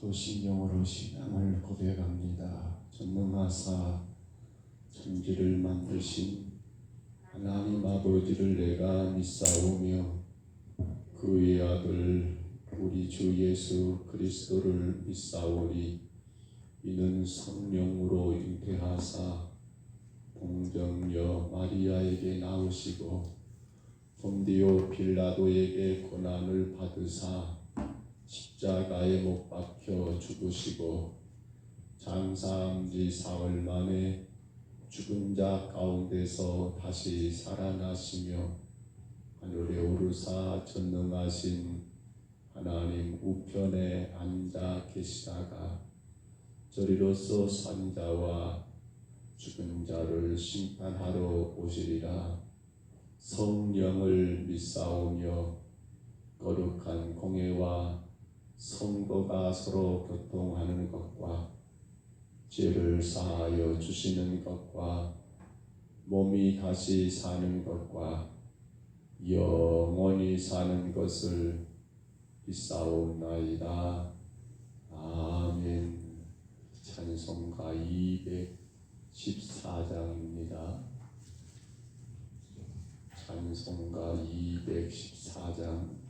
소신령으로 신앙을 고백합니다. 전능하사 천지를 만드신 하나님 아버지를 내가 믿사오며 그의 아들 우리 주 예수 그리스도를 믿사오니 이는 성령으로 잉태하사 동정녀 마리아에게 나오시고 본디오 빌라도에게 고난을 받으사 십자가에 못 박혀 죽으시고 장사한 지 사흘 만에 죽은 자 가운데서 다시 살아나시며 하늘에 오르사 전능하신 하나님 우편에 앉아 계시다가 저리로서 산자와 죽은 자를 심판하러 오시리라. 성령을 믿사오며 거룩한 공예와 성도가 서로 교통하는 것과 죄를 사하여 주시는 것과 몸이 다시 사는 것과 영원히 사는 것을 믿사옵나이다. 아멘. 찬송가 214장입니다. 찬송가 214장.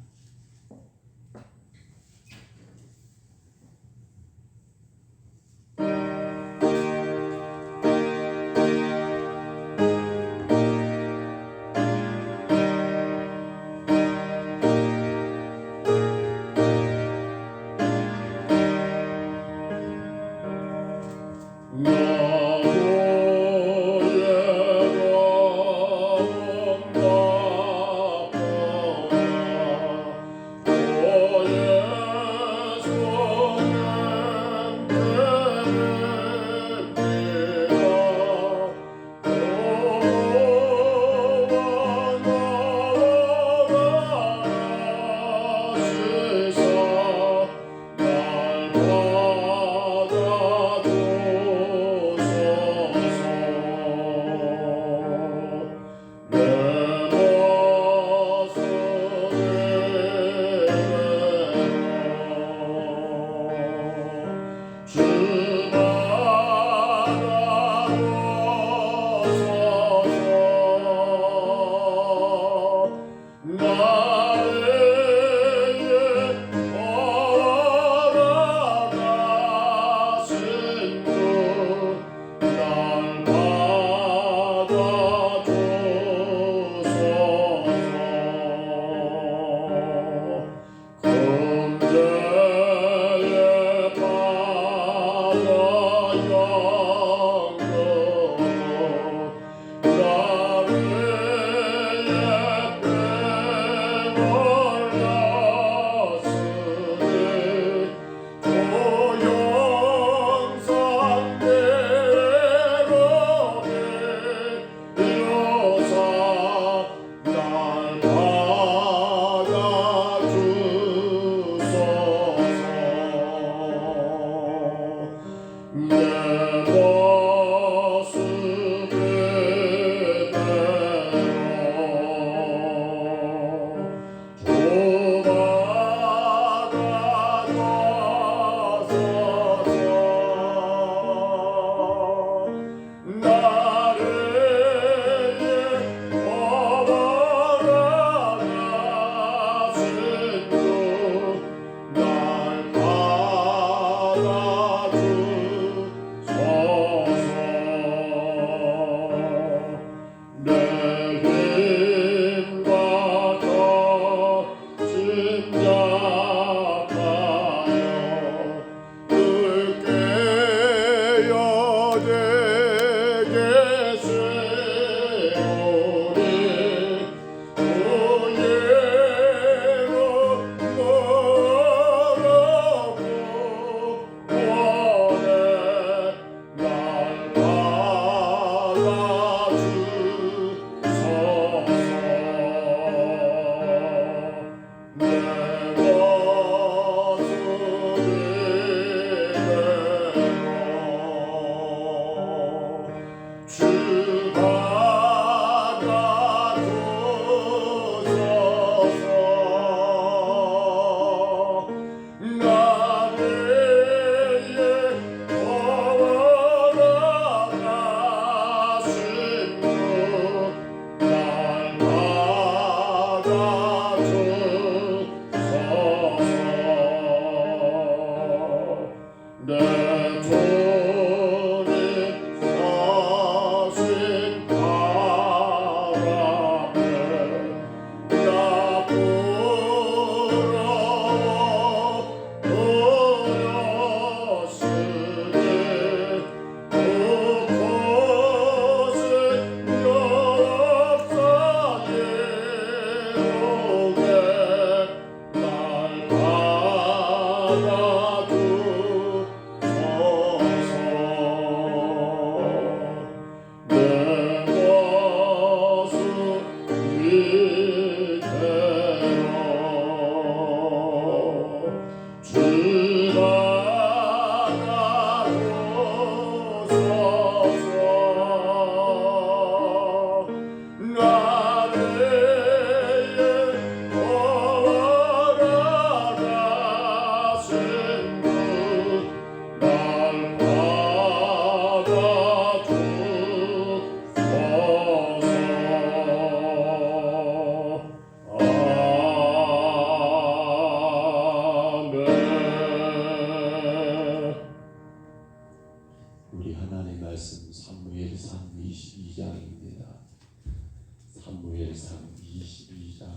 사무엘상 22장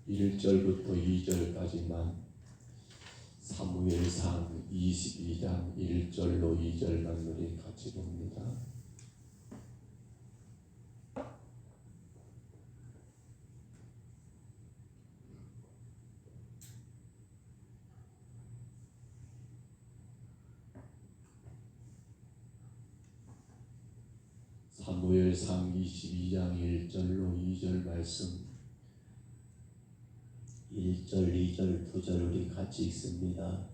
1절부터 2절까지만 사무엘상 22장 1절로 2절만 우리 같이 봅니다. 사무엘상 22장 1절로 2절 말씀 1절, 2절, 2절 우리 같이 읽습니다.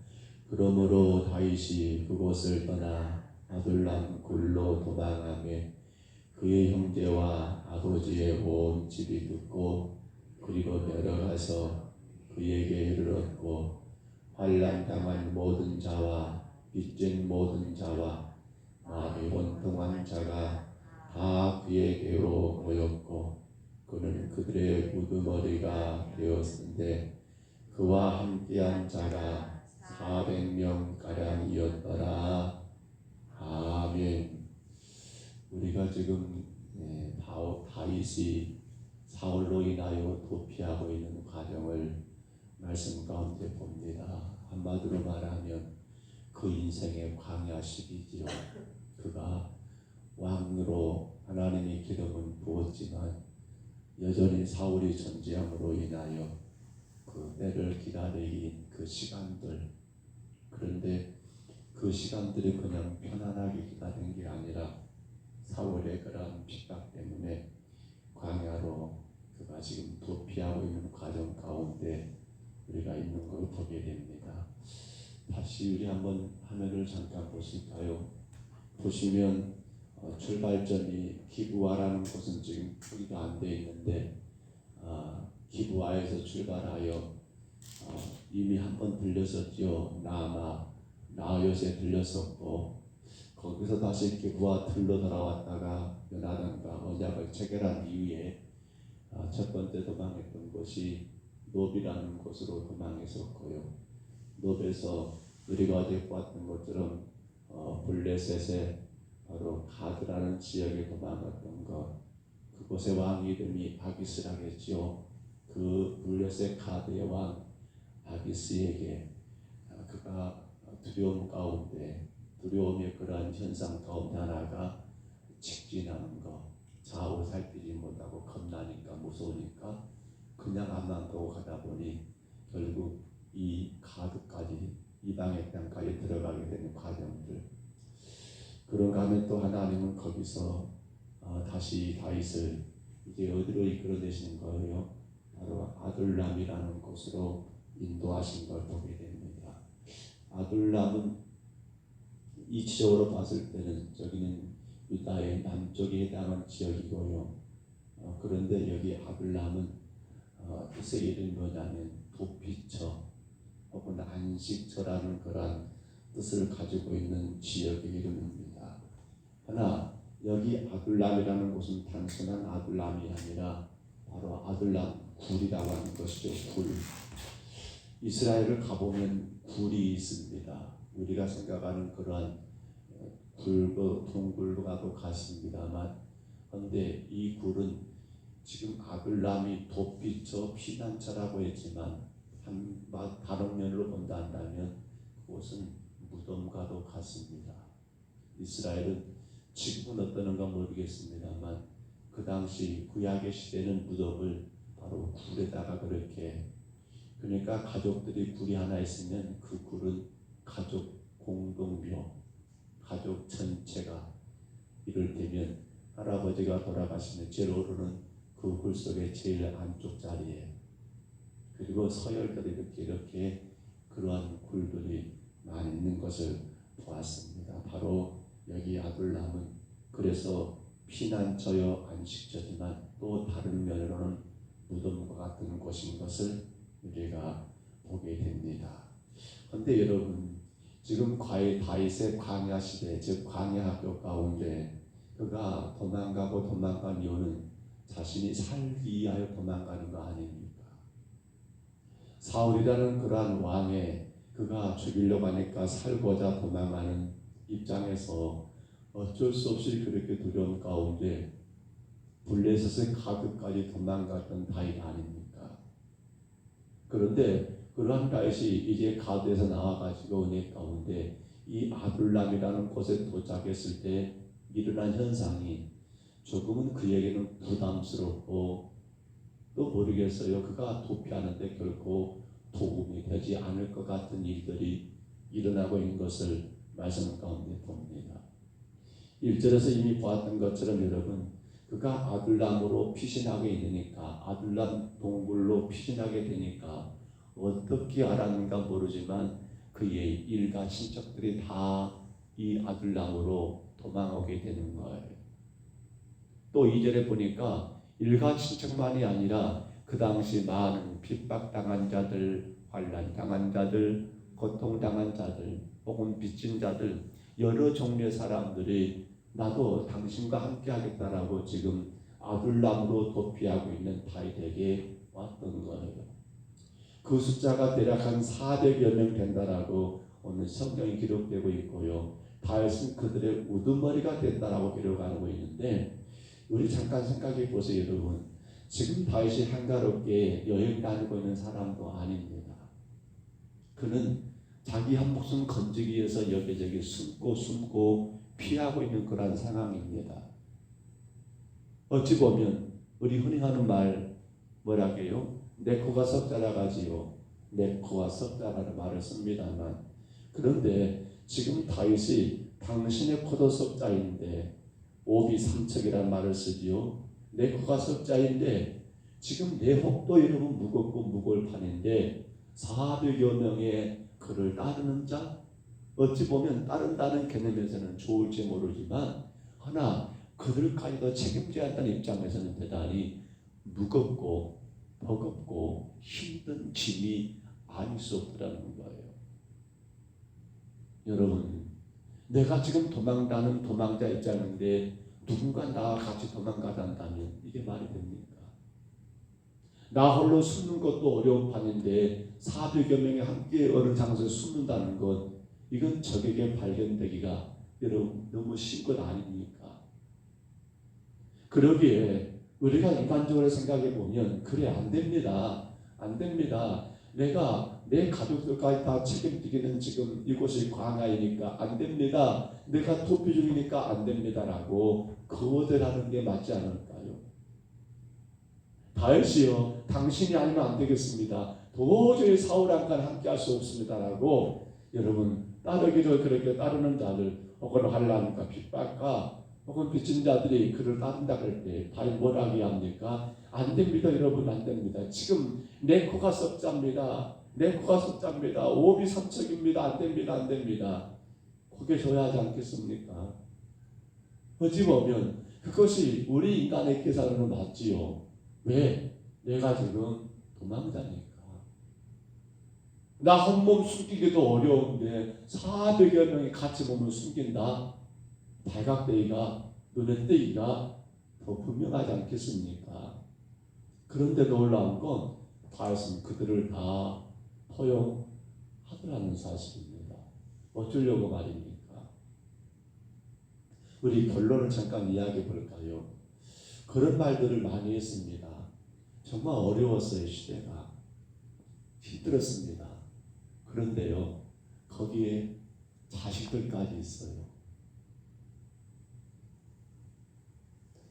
그러므로 다윗이 그곳을 떠나 아둘람 굴로 도망하며 그의 형제와 아버지의 온 집이 듣고 그리고 내려가서 그에게 이르렀고 환난당한 모든 자와 빚진 모든 자와 마음이 원통한 자가 다 그에게로 모였고 그는 그들의 우두머리가 되었는데 그와 함께한 자가 400명가량이었더라. 아멘. 우리가 지금 다윗이 사울로 인하여 도피하고 있는 과정을 말씀 가운데 봅니다. 한마디로 말하면 그 인생의 광야 시기지요. 그가 왕으로 하나님이 기름은 부었지만 여전히 사울이 전쟁으로 인하여 그 때를 기다리는 그 시간들, 그런데 그 시간들이 그냥 편안하게 기다린 게 아니라 사울의 그런 핍박 때문에 광야로 그가 지금 도피하고 있는 과정 가운데 우리가 있는 걸 보게 됩니다. 다시 우리 한번 화면을 잠깐 보실까요? 보시면 출발점이 기브아라는 곳은 지금 표기가 안 되어 있는데 기브아에서 출발하여 이미 한번 들렸었죠. 나아요새 들렸었고 거기서 다시 기브아 틀로 돌아왔다가 요나단과 언약을 체결한 이후에 첫 번째 도망했던 곳이 노비라는 곳으로 도망했었고요. 노비에서 우리가 어제 보았던 것처럼 블레셋에 바로 가드라는 지역에 도망갔던 것, 그곳의 왕 이름이 아기스라겠지요. 그 블레셋 가드의 왕 아기스에게 그가 두려움 가운데, 두려움의 그러한 현상 가운데 하나가 직진하는 것, 좌우 살피지 못하고 겁나니까 무서우니까 그냥 앞만 보고 가다 보니 결국 이 가드까지, 이방의 땅까지 들어가게 되는 과정들. 그런가 하면 또 하나님은 거기서 다시 다윗을 이제 어디로 이끌어내시는 거예요? 바로 아둘람이라는 곳으로 인도하신 걸 보게 됩니다. 아둘람은 이치적으로 봤을 때는 저기는 유다의 남쪽에 해당하는 지역이고요. 그런데 여기 아둘람은 뜻의 이름이 뭐냐면 도피처 혹은 안식처라는 그러한 뜻을 가지고 있는 지역의 이름입니다. 하나 여기 아둘람이라는 곳은 단순한 아둘람이 아니라 바로 아둘람 굴이라고 하는 것이죠. 굴. 이스라엘을 가보면 굴이 있습니다. 우리가 생각하는 그러한 굴도 동굴과도 같습니다만, 그런데 이 굴은 지금 아둘람이 도피처 피난처라고 했지만 다른 면으로 본다 한다면 그곳은 무덤과도 같습니다. 이스라엘은 지금은 어떠는가 모르겠습니다만 그 당시 구약의 시대는 무덤을 바로 굴에다가 그렇게, 그러니까 가족들이 굴이 하나 있으면 그 굴은 가족 공동묘, 가족 전체가 이를테면 할아버지가 돌아가시면 제일 오르는 그 굴 속에 제일 안쪽 자리에, 그리고 서열들이 이렇게 그러한 굴들이 많이 있는 것을 보았습니다. 바로 여기 아둘람은 그래서 피난처요 안식처지만 또 다른 면으로는 무덤과 같은 곳인 것을 우리가 보게 됩니다. 그런데 여러분, 지금 다윗의 광야 시대, 즉 광야 학교 가운데 그가 도망간 이유는 자신이 살기 위하여 도망가는 거 아닙니까? 사울이라는 그러한 왕에 그가 죽이려고 하니까 살고자 도망하는 입장에서 어쩔 수 없이 그렇게 두려운 가운데 블레셋의 가드까지 도망갔던 다윗 아닙니까? 그런데 그러한 다윗이 이제 가드에서 나와가지고 은혜 가운데 이 아둘람이라는 곳에 도착했을 때 일어난 현상이 조금은 그에게는 부담스럽고 또 모르겠어요. 그가 도피하는데 결코 도움이 되지 않을 것 같은 일들이 일어나고 있는 것을 말씀 가운데 봅니다. 1절에서 이미 보았던 것처럼 여러분, 그가 아둘람으로 피신하게 되니까, 아둘람 동굴로 피신하게 되니까 어떻게 알았는가 모르지만 그의 일가 친척들이 다 이 아둘람으로 도망오게 되는 거예요. 또 2절에 보니까 일가 친척만이 아니라 그 당시 많은 핍박당한 자들, 환난당한 자들, 고통당한 자들, 혹은 빚진 자들, 여러 종류의 사람들이 나도 당신과 함께 하겠다라고 지금 아둘람으로 도피하고 있는 다윗에게 왔던 거예요. 그 숫자가 대략 한 400여 명 된다라고 오늘 성경이 기록되고 있고요. 다윗은 그들의 우두머리가 된다라고 기록하고 있는데, 우리 잠깐 생각해 보세요, 여러분. 지금 다윗이 한가롭게 여행 다니고 있는 사람도 아닙니다. 그는 자기 한 목숨 건지기 위해서 여기저기 숨고 피하고 있는 그런 상황입니다. 어찌 보면 우리 흔히 하는 말 뭐라게요? 내 코가 석자라가지요. 내 코가 석자라는 말을 씁니다만, 그런데 지금 다윗이 당신의 코도 석자인데 오비삼척이라는 말을 쓰지요. 내 코가 석자인데 지금 내 혹도 여러분 무겁고 무거울 판인데 400여 명의 그를 따르는 자, 어찌 보면 따른다는 개념에서는 좋을지 모르지만 하나 그들까지도 책임져야 한다는 입장에서는 대단히 무겁고 버겁고 힘든 짐이 아닐 수 없더라는 거예요. 여러분, 내가 지금 도망가는 도망자 입장인데 누군가 나와 같이 도망가단다면 이게 말이 됩니까? 나 홀로 숨는 것도 어려운 판인데 400여 명이 함께 어느 장소에 숨는다는 것, 이건 적에게 발견되기가 여러분 너무 쉬운 것 아닙니까? 그러기에 우리가 인간적으로 생각해 보면 그래 안 됩니다. 안 됩니다. 내가 내 가족들까지 다 책임지기는 지금 이곳이 광야이니까 안 됩니다. 내가 도피 중이니까 안 됩니다라고 거절하는 게 맞지 않을까요? 다윗이요, 당신이 아니면 안 되겠습니다. 도저히 사울왕과 함께 할 수 없습니다라고 여러분 따르기를 그렇게 따르는 자들 혹은 환난과 핍박과 혹은 빚진 자들이 그를 따른다 그럴 때 다윗 뭐라고 합니까? 안 됩니다, 여러분, 안 됩니다. 지금 내 코가 석자입니다. 내 코가 석자입니다. 오비삼척입니다. 안 됩니다, 안 됩니다. 고개 줘야 하지 않겠습니까? 어찌 보면 그것이 우리 인간의 계산으로 맞지요. 왜? 내가 지금 도망자니까. 나 한 몸 숨기기도 어려운데 400여 명이 같이 몸을 숨긴다? 발각되기가, 눈에 띄기가 더 분명하지 않겠습니까? 그런데 놀라운 건 다윗은 그들을 다 포용하더라는 사실입니다. 어쩌려고 말입니까? 우리 결론을 잠깐 이야기해 볼까요? 그런 말들을 많이 했습니다. 정말 어려웠어요. 시대가 힘들었습니다. 그런데요, 거기에 자식들까지 있어요.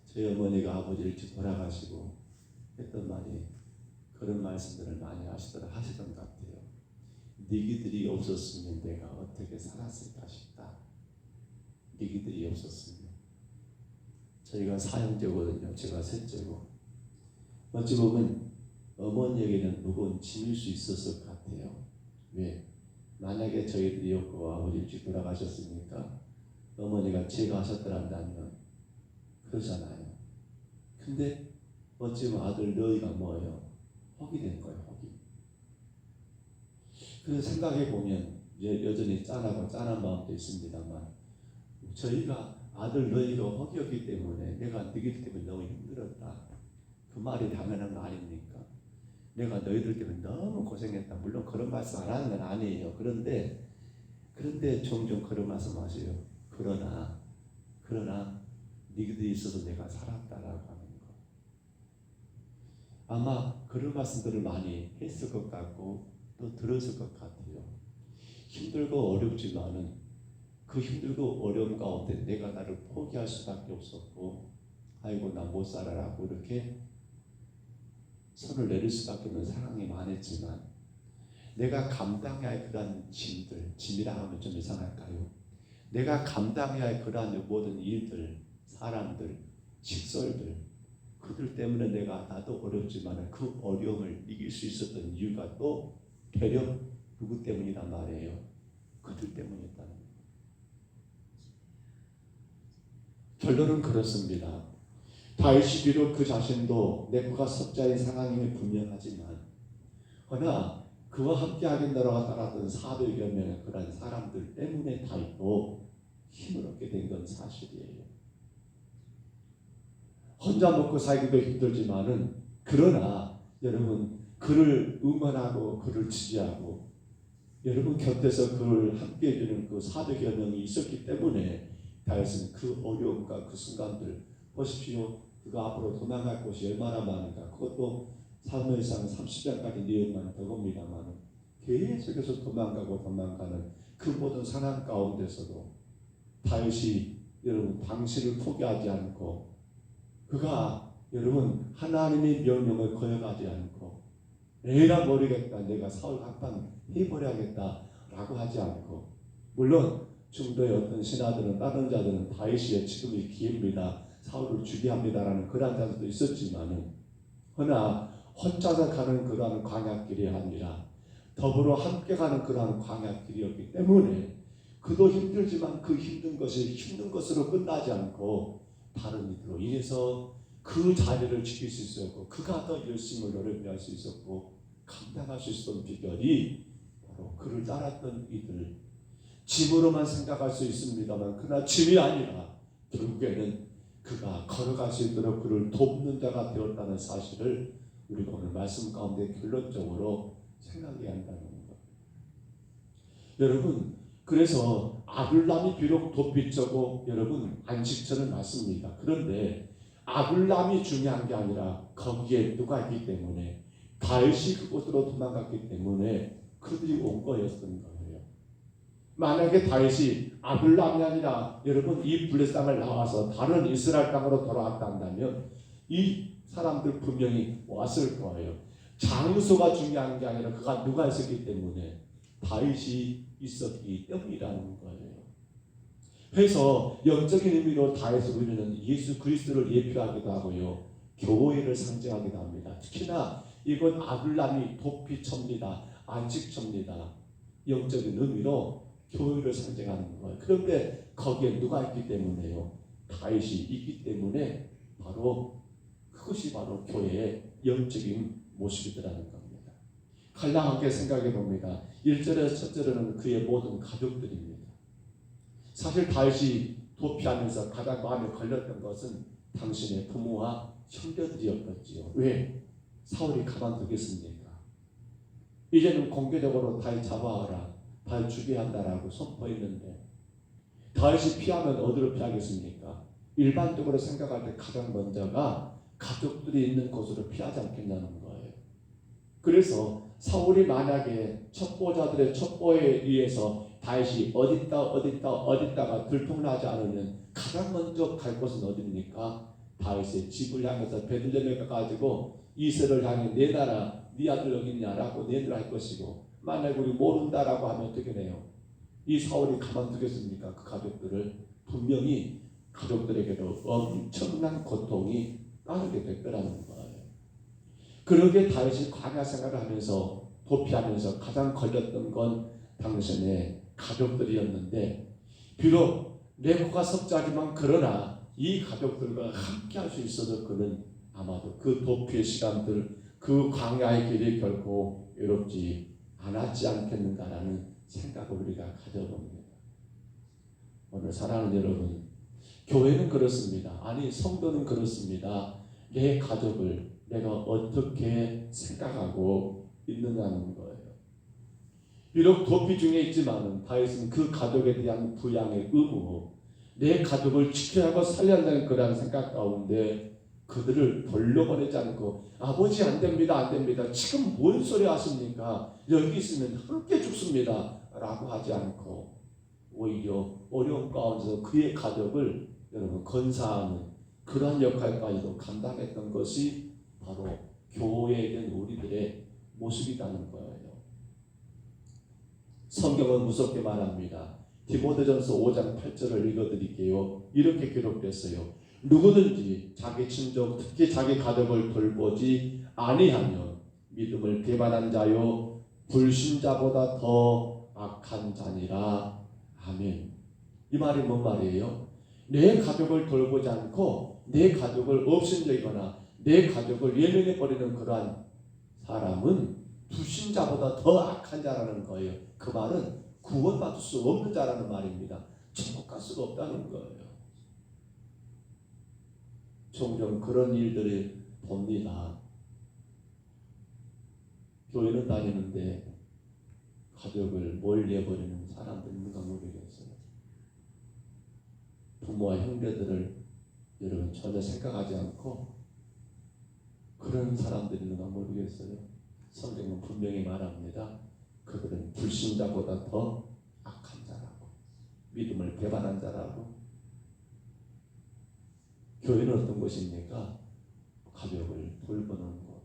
저희 어머니가 아버지 일찍 돌아가시고 했던 말이 그런 말씀들을 많이 하시던 것 같아요. 니기들이 없었으면 내가 어떻게 살았을까 싶다. 니기들이 없었으면. 저희가 사형제거든요. 제가 셋째고. 어찌 보면 어머니에게는 무거운 짐일 수 있었을 것 같아요. 왜? 만약에 저희들이 없고 아버지 일찍 돌아가셨으니까 어머니가 제가 하셨더란다면 그러잖아요. 근데 어찌면 아들 너희가 뭐예요? 혹이 된 거예요. 혹이. 그래서 생각해 보면 여전히 짠한 마음도 있습니다만 저희가 아들 너희가 혹이었기 때문에 내가 너희들 때문에 너무 힘들었다. 그 말이 당연한 거 아닙니까? 내가 너희들 때문에 너무 고생했다. 물론 그런 말씀 안 하는 건 아니에요. 그런데 그런데 종종 그런 말씀하세요. 그러나 너희들이 있어서 내가 살았다라고 하는 거. 아마 그런 말씀들을 많이 했을 것 같고 또 들었을 것 같아요. 힘들고 어렵지만은 그 힘들고 어려움 가운데 내가 나를 포기할 수밖에 없었고, 아이고 나 못 살아라고 이렇게 손을 내릴 수밖에 없는 상황이 많았지만, 내가 감당해야 할 그러한 짐이라 하면 좀 이상할까요? 내가 감당해야 할 그러한 모든 일들, 사람들, 직설들, 그들 때문에 나도 어렵지만 그 어려움을 이길 수 있었던 이유가 또 되려 누구 때문이란 말이에요? 그들 때문이었다는 거예요. 결론은 그렇습니다. 다윗이 비록 그 자신도 내가 석자인 상황임이 분명하지만, 그러나 그와 함께 하겠노라고 따랐던 400여 명의 그런 사람들 때문에 다윗도 힘을 얻게 된 건 사실이에요. 혼자 먹고 살기도 힘들지만은, 그러나 여러분 그를 응원하고 그를 지지하고 여러분 곁에서 그를 함께 해주는 그 400여 명이 있었기 때문에 다윗은 그 어려움과 그 순간들 보십시오. 그가 앞으로 도망갈 곳이 얼마나 많은가. 그것도 사무엘상 30장까지 내용만 더 봅니다만 계속해서 도망가는 그 모든 상황 가운데서도 다윗이 여러분 당신을 포기하지 않고, 그가 여러분 하나님의 명령을 거역하지 않고, 내가 모르겠다, 내가 사울 한판 해버려야겠다라고 하지 않고, 물론 중도의 어떤 신하들은, 다른 자들은 다윗이 지금이 기회입니다, 사울을 죽여야 합니다라는 그런 자들도 있었지만은, 그러나 혼자서 가는 그러한 광야길이 아니라 더불어 함께 가는 그러한 광야길이었기 때문에 그도 힘들지만 그 힘든 것이 힘든 것으로 끝나지 않고 다른 이들로 인해서 그 자리를 지킬 수 있었고, 그가 더 열심을 노력할 수 있었고 감당할 수 있었던 비결이 바로 그를 따랐던 이들. 짐으로만 생각할 수 있습니다만 그러나 짐이 아니라 결국에는 그가 걸어갈 수 있도록 그를 돕는 자가 되었다는 사실을 우리가 오늘 말씀 가운데 결론적으로 생각해야 한다는 것. 여러분, 그래서 아둘람이 비록 도피처고 여러분 안식처는 맞습니다. 그런데 아둘람이 중요한 게 아니라 거기에 누가 있기 때문에, 다윗이 그곳으로 도망갔기 때문에 그들이 온 거였던 거예요. 만약에 다윗이 아둘람이 아니라 여러분 이 블레셋 땅을 나와서 다른 이스라엘 땅으로 돌아왔다 한다면 이 사람들 분명히 왔을 거예요. 장소가 중요한 게 아니라 그가 누가 있었기 때문에, 다윗이 있었기 때문이라는 거예요. 그래서 영적인 의미로 다윗을 우리는 예수 그리스도를 예표하기도 하고요, 교회를 상징하기도 합니다. 특히나 이건 아둘람이 도피처입니다. 안식처입니다. 영적인 의미로 교회를 상징하는 거예요. 그런데 거기에 누가 있기 때문에요? 다윗이 있기 때문에 바로 그것이 바로 교회의 영적인 모습이라는 겁니다. 간략하게 생각해 봅니다. 1절에서 첫절에는 그의 모든 가족들입니다. 사실 다윗이 도피하면서 가장 마음에 걸렸던 것은 당신의 부모와 형제들이었겠지요. 왜? 사울이 가만두겠습니까? 이제는 공개적으로 다윗 잡아와라, 다윗 죽여야 한다라고 선포했는데 다윗이 피하면 어디로 피하겠습니까? 일반적으로 생각할 때 가장 먼저가 가족들이 있는 곳으로 피하지 않겠냐는 거예요. 그래서 사울이 만약에 첩보자들의 첩보에 의해서 다윗이 어딨다가 들통나지 않으면 가장 먼저 갈 곳은 어디입니까? 다윗의 집을 향해서 베들레헴에 가가지고 이세를 향해 내 나라 네 아들 여기 있냐라고 내들 할 것이고, 만약에 우리 모른다라고 하면 어떻게 돼요? 이 사울이 가만두겠습니까? 그 가족들을. 분명히 가족들에게도 엄청난 고통이 따르게 될 거라는 거예요. 그러게 다윗이 광야 생활을 하면서 도피하면서 가장 걸렸던 건 당신의 가족들이었는데, 비록 레코가 석자지만 그러나 이 가족들과 함께 할 수 있어서 그는 아마도 그 도피의 시간들, 그 광야의 길이 결코 외롭지 않았지 않겠는가라는 생각을 우리가 가져봅니다. 오늘 사랑하는 여러분, 교회는 그렇습니다. 아니 성도는 그렇습니다. 내 가족을 내가 어떻게 생각하고 있느냐는 거예요. 비록 도피 중에 있지만은 다윗은 그 가족에 대한 부양의 의무, 내 가족을 지켜야 하고 살려야 한다는 그러한 생각 가운데 그들을 돌려보내지 않고 아버지 안 됩니다, 안 됩니다. 지금 뭔 소리 하십니까? 여기 있으면 함께 죽습니다. 라고 하지 않고 오히려 어려운 가운데서 그의 가족을 여러분 건사하는 그러한 역할까지도 감당했던 것이 바로 교회에 된 우리들의 모습이라는 거예요. 성경은 무섭게 말합니다. 디모데전서 5장 8절을 읽어드릴게요. 이렇게 기록됐어요. 누구든지 자기 친족 특히 자기 가족을 돌보지 아니하면 믿음을 배반한 자요 불신자보다 더 악한 자니라. 아멘. 이 말이 뭔 말이에요? 내 가족을 돌보지 않고 내 가족을 없앤적이거나 내 가족을 외면해버리는 그러한 사람은 불신자보다 더 악한 자라는 거예요. 그 말은 구원받을 수 없는 자라는 말입니다. 천국 갈 수가 없다는 거예요. 종종 그런 일들을 봅니다. 교회는 다니는데 가족을 멀리해버리는 사람들이 있는가 모르겠어요. 부모와 형제들을 여러분 전혀 생각하지 않고 그런 사람들이 있는가 모르겠어요. 성경은 분명히 말합니다. 그들은 불신자보다 더 악한 자라고, 믿음을 배반한 자라고. 교회는 어떤 것입니까? 가족을 돌보는 것.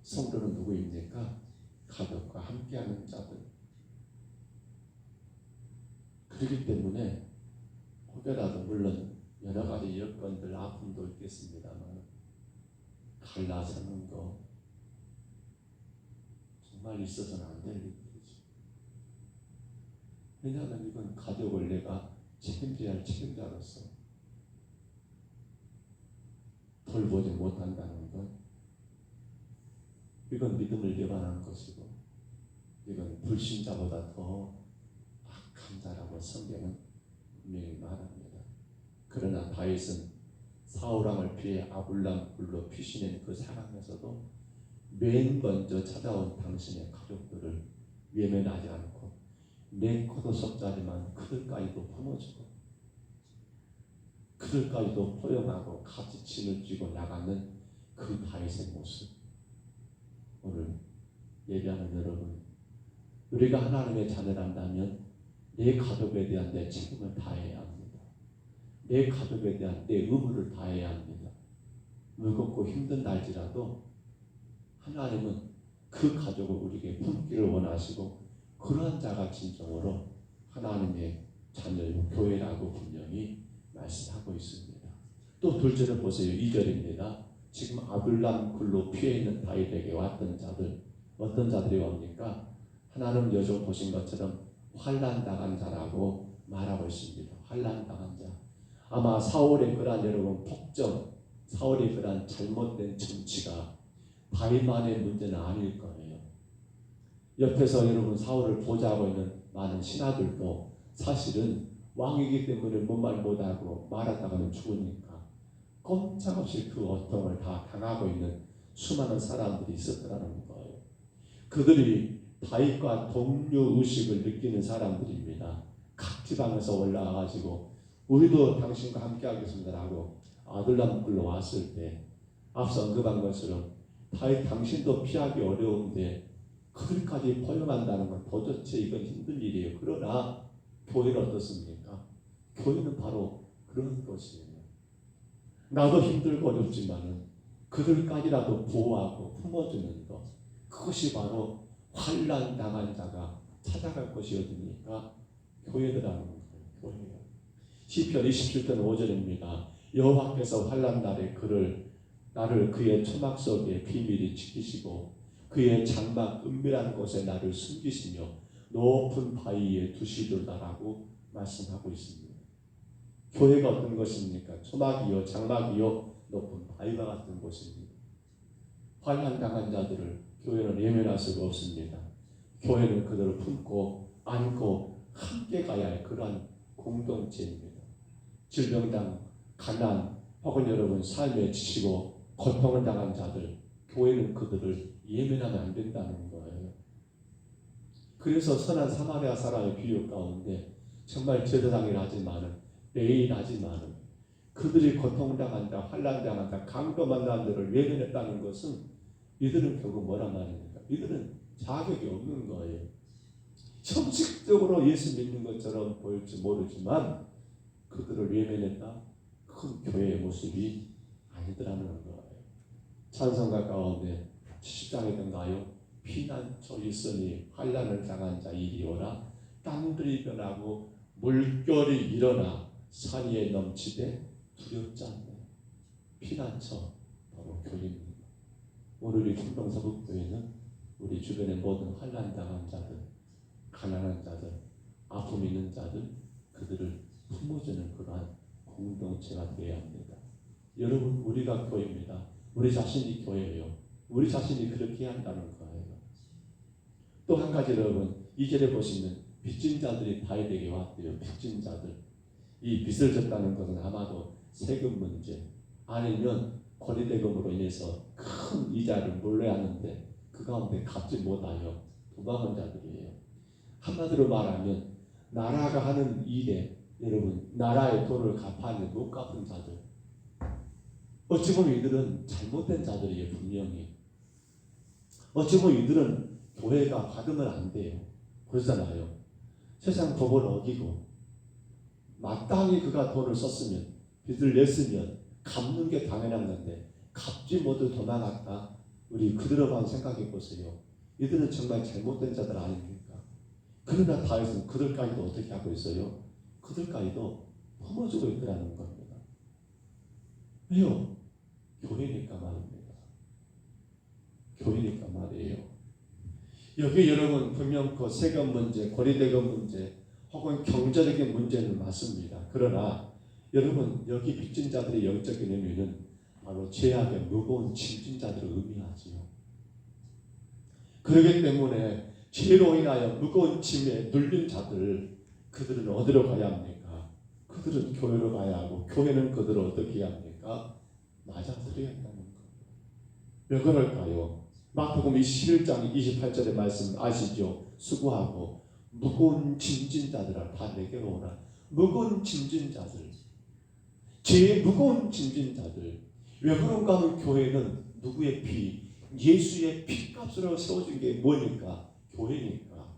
성도는 누구입니까? 가족과 함께하는 자들. 그렇기 때문에 혹여라도 물론 여러 가지 여건들, 아픔도 있겠습니다만 갈라서는 거 정말 있어서는 안 될 일이죠. 왜냐하면 이건 가족을 내가 책임져야 할 책임자로서 돌보지 못한다는 것, 이건 믿음을 배반하는 것이고 이건 불신자보다 더 악한 자라고 성경은 분명히 말합니다. 그러나 다윗은 사울왕을 피해 아둘람 굴로 피신한 그 상황에서도 맨 먼저 찾아온 당신의 가족들을 외면하지 않고 내 겉옷속자리만 그들까지도 품어주고 그들까지도 포용하고 같이 짐을 쥐고 나가는 그 다윗의 모습. 오늘 예배하는 여러분, 우리가 하나님의 자녀란다면 내 가족에 대한 내 책임을 다해야 합니다. 내 가족에 대한 내 의무를 다해야 합니다. 무겁고 힘든 날지라도 하나님은 그 가족을 우리에게 품기를 원하시고 그러한 자가 진정으로 하나님의 자녀이고 교회라고 분명히 말씀하고 있습니다. 또 둘째를 보세요. 2절입니다. 지금 아둘람 굴로 피해 있는 다윗에게 왔던 자들, 어떤 자들이 옵니까? 하나님 여정 보신 것처럼 환난 당한 자라고 말하고 있습니다. 환난 당한 자. 아마 사울의 그러한 여러분 폭정, 사울의 그러한 잘못된 정치가 다윗만의 문제는 아닐 거예요. 옆에서 여러분 사울을 보좌하고 있는 많은 신하들도 사실은 왕이기 때문에 뭔 말 못하고 말하다가는 죽으니까 꼼짝없이 그 고통을 다 당하고 있는 수많은 사람들이 있었더라는 거예요. 그들이 다윗과 동료의식을 느끼는 사람들입니다. 각 지방에서 올라와가지고 우리도 당신과 함께 하겠습니다라고 아둘람 굴로 왔을 때 앞서 언급한 것처럼 다윗 당신도 피하기 어려운데 그들까지 포용한다는 건 도대체 이건 힘든 일이에요. 그러나 교회는 어떻습니까? 교회는 바로 그런 것이에요. 나도 힘들고 어렵지만은 그들까지라도 보호하고 품어주는 것, 그것이 바로 환난 당한 자가 찾아갈 것이 어디입니까? 교회더라는 거예요. 교회요. 시편 27편 5절입니다. 여호와께서 환난 날에 나를 그의 초막 속에 비밀히 지키시고 그의 장막 은밀한 곳에 나를 숨기시며 높은 바위에 두시도다라고 말씀하고 있습니다. 교회가 어떤 것입니까? 초막이요, 장막이요, 높은 바위와 같은 곳입니다. 환난 당한 자들을 교회는 외면할 수가 없습니다. 교회는 그들을 품고 안고 함께 가야 할 그러한 공동체입니다. 질병당, 가난, 혹은 여러분 삶에 지치고 고통을 당한 자들, 교회는 그들을 예면하면 안 된다는 거예요. 그래서 선한 사마리아 사람의 비유 가운데 정말 제사장이라 하지만은 매일 하지만은 그들이 고통당한다, 환난당한다, 강도만난 데를 외면했다는 것은 이들은 결국 뭐란 말입니까? 이들은 자격이 없는 거예요. 형식적으로 예수 믿는 것처럼 보일지 모르지만 그들을 외면했다. 큰 교회의 모습이 아니더라는 거예요. 찬송가 가운데 70장이던가요? 피난처 있으니 환난을 당한 자 이리 오라. 땅들이 변하고 물결이 일어나 산 위에 넘치되 두렵지 않네. 피난처 바로 교회입니다. 오늘 이 충동서북교회는 우리 주변의 모든 환난 당한 자들, 가난한 자들, 아픔 있는 자들, 그들을 품어주는 그러한 공동체가 되어야 합니다. 여러분, 우리가 교회입니다. 우리 자신이 교회예요. 우리 자신이 그렇게 해야 한다는 거예요. 또 한 가지 여러분, 2절에 보시면 빚진 자들이 바에게 왔대요. 빚진 자들. 이 빚을 졌다는 것은 아마도 세금 문제 아니면 거리대금으로 인해서 큰 이자를 물려야 하는데 그 가운데 갚지 못하여 도망한 자들이에요. 한마디로 말하면 나라가 하는 일에 여러분 나라의 돈을 갚았는데 못 갚은 자들, 어찌 보면 이들은 잘못된 자들이에요. 분명히 어찌 보면 이들은 교회가 받으면 안 돼요. 그러잖아요. 세상 법을 어기고 마땅히 그가 돈을 썼으면 빚을 냈으면 갚는 게 당연한 건데 갚지 못해 도망갔다. 우리 그들만 생각해 보세요. 이들은 정말 잘못된 자들 아닙니까? 그러나 다윗은 그들까지도 어떻게 하고 있어요? 그들까지도 품어주고 있더라는 겁니다. 왜요? 교회니까 말입니다. 교회니까 말이에요. 여기 여러분 분명 그 세금 문제, 거리대금 문제 혹은 경제적인 문제는 맞습니다. 그러나 여러분 여기 빚진 자들의 영적인 의미는 바로 죄악의 무거운 짐진 자들을 의미하지요. 그렇기 때문에 죄로 인하여 무거운 짐에 눌린 자들, 그들은 어디로 가야 합니까? 그들은 교회로 가야 하고 교회는 그들을 어떻게 해야 합니까? 맞아들여야 한다는 거예요. 왜 그럴까요? 마태복음 21장 28절의 말씀 아시죠? 수고하고 무거운 짐진 자들아 다 내게로 오라. 무거운 짐진 자들, 죄의 무거운 짐진 자들. 왜 그런가 하면 교회는 누구의 피? 예수의 피값으로 세워진 게 뭐니까? 교회니까.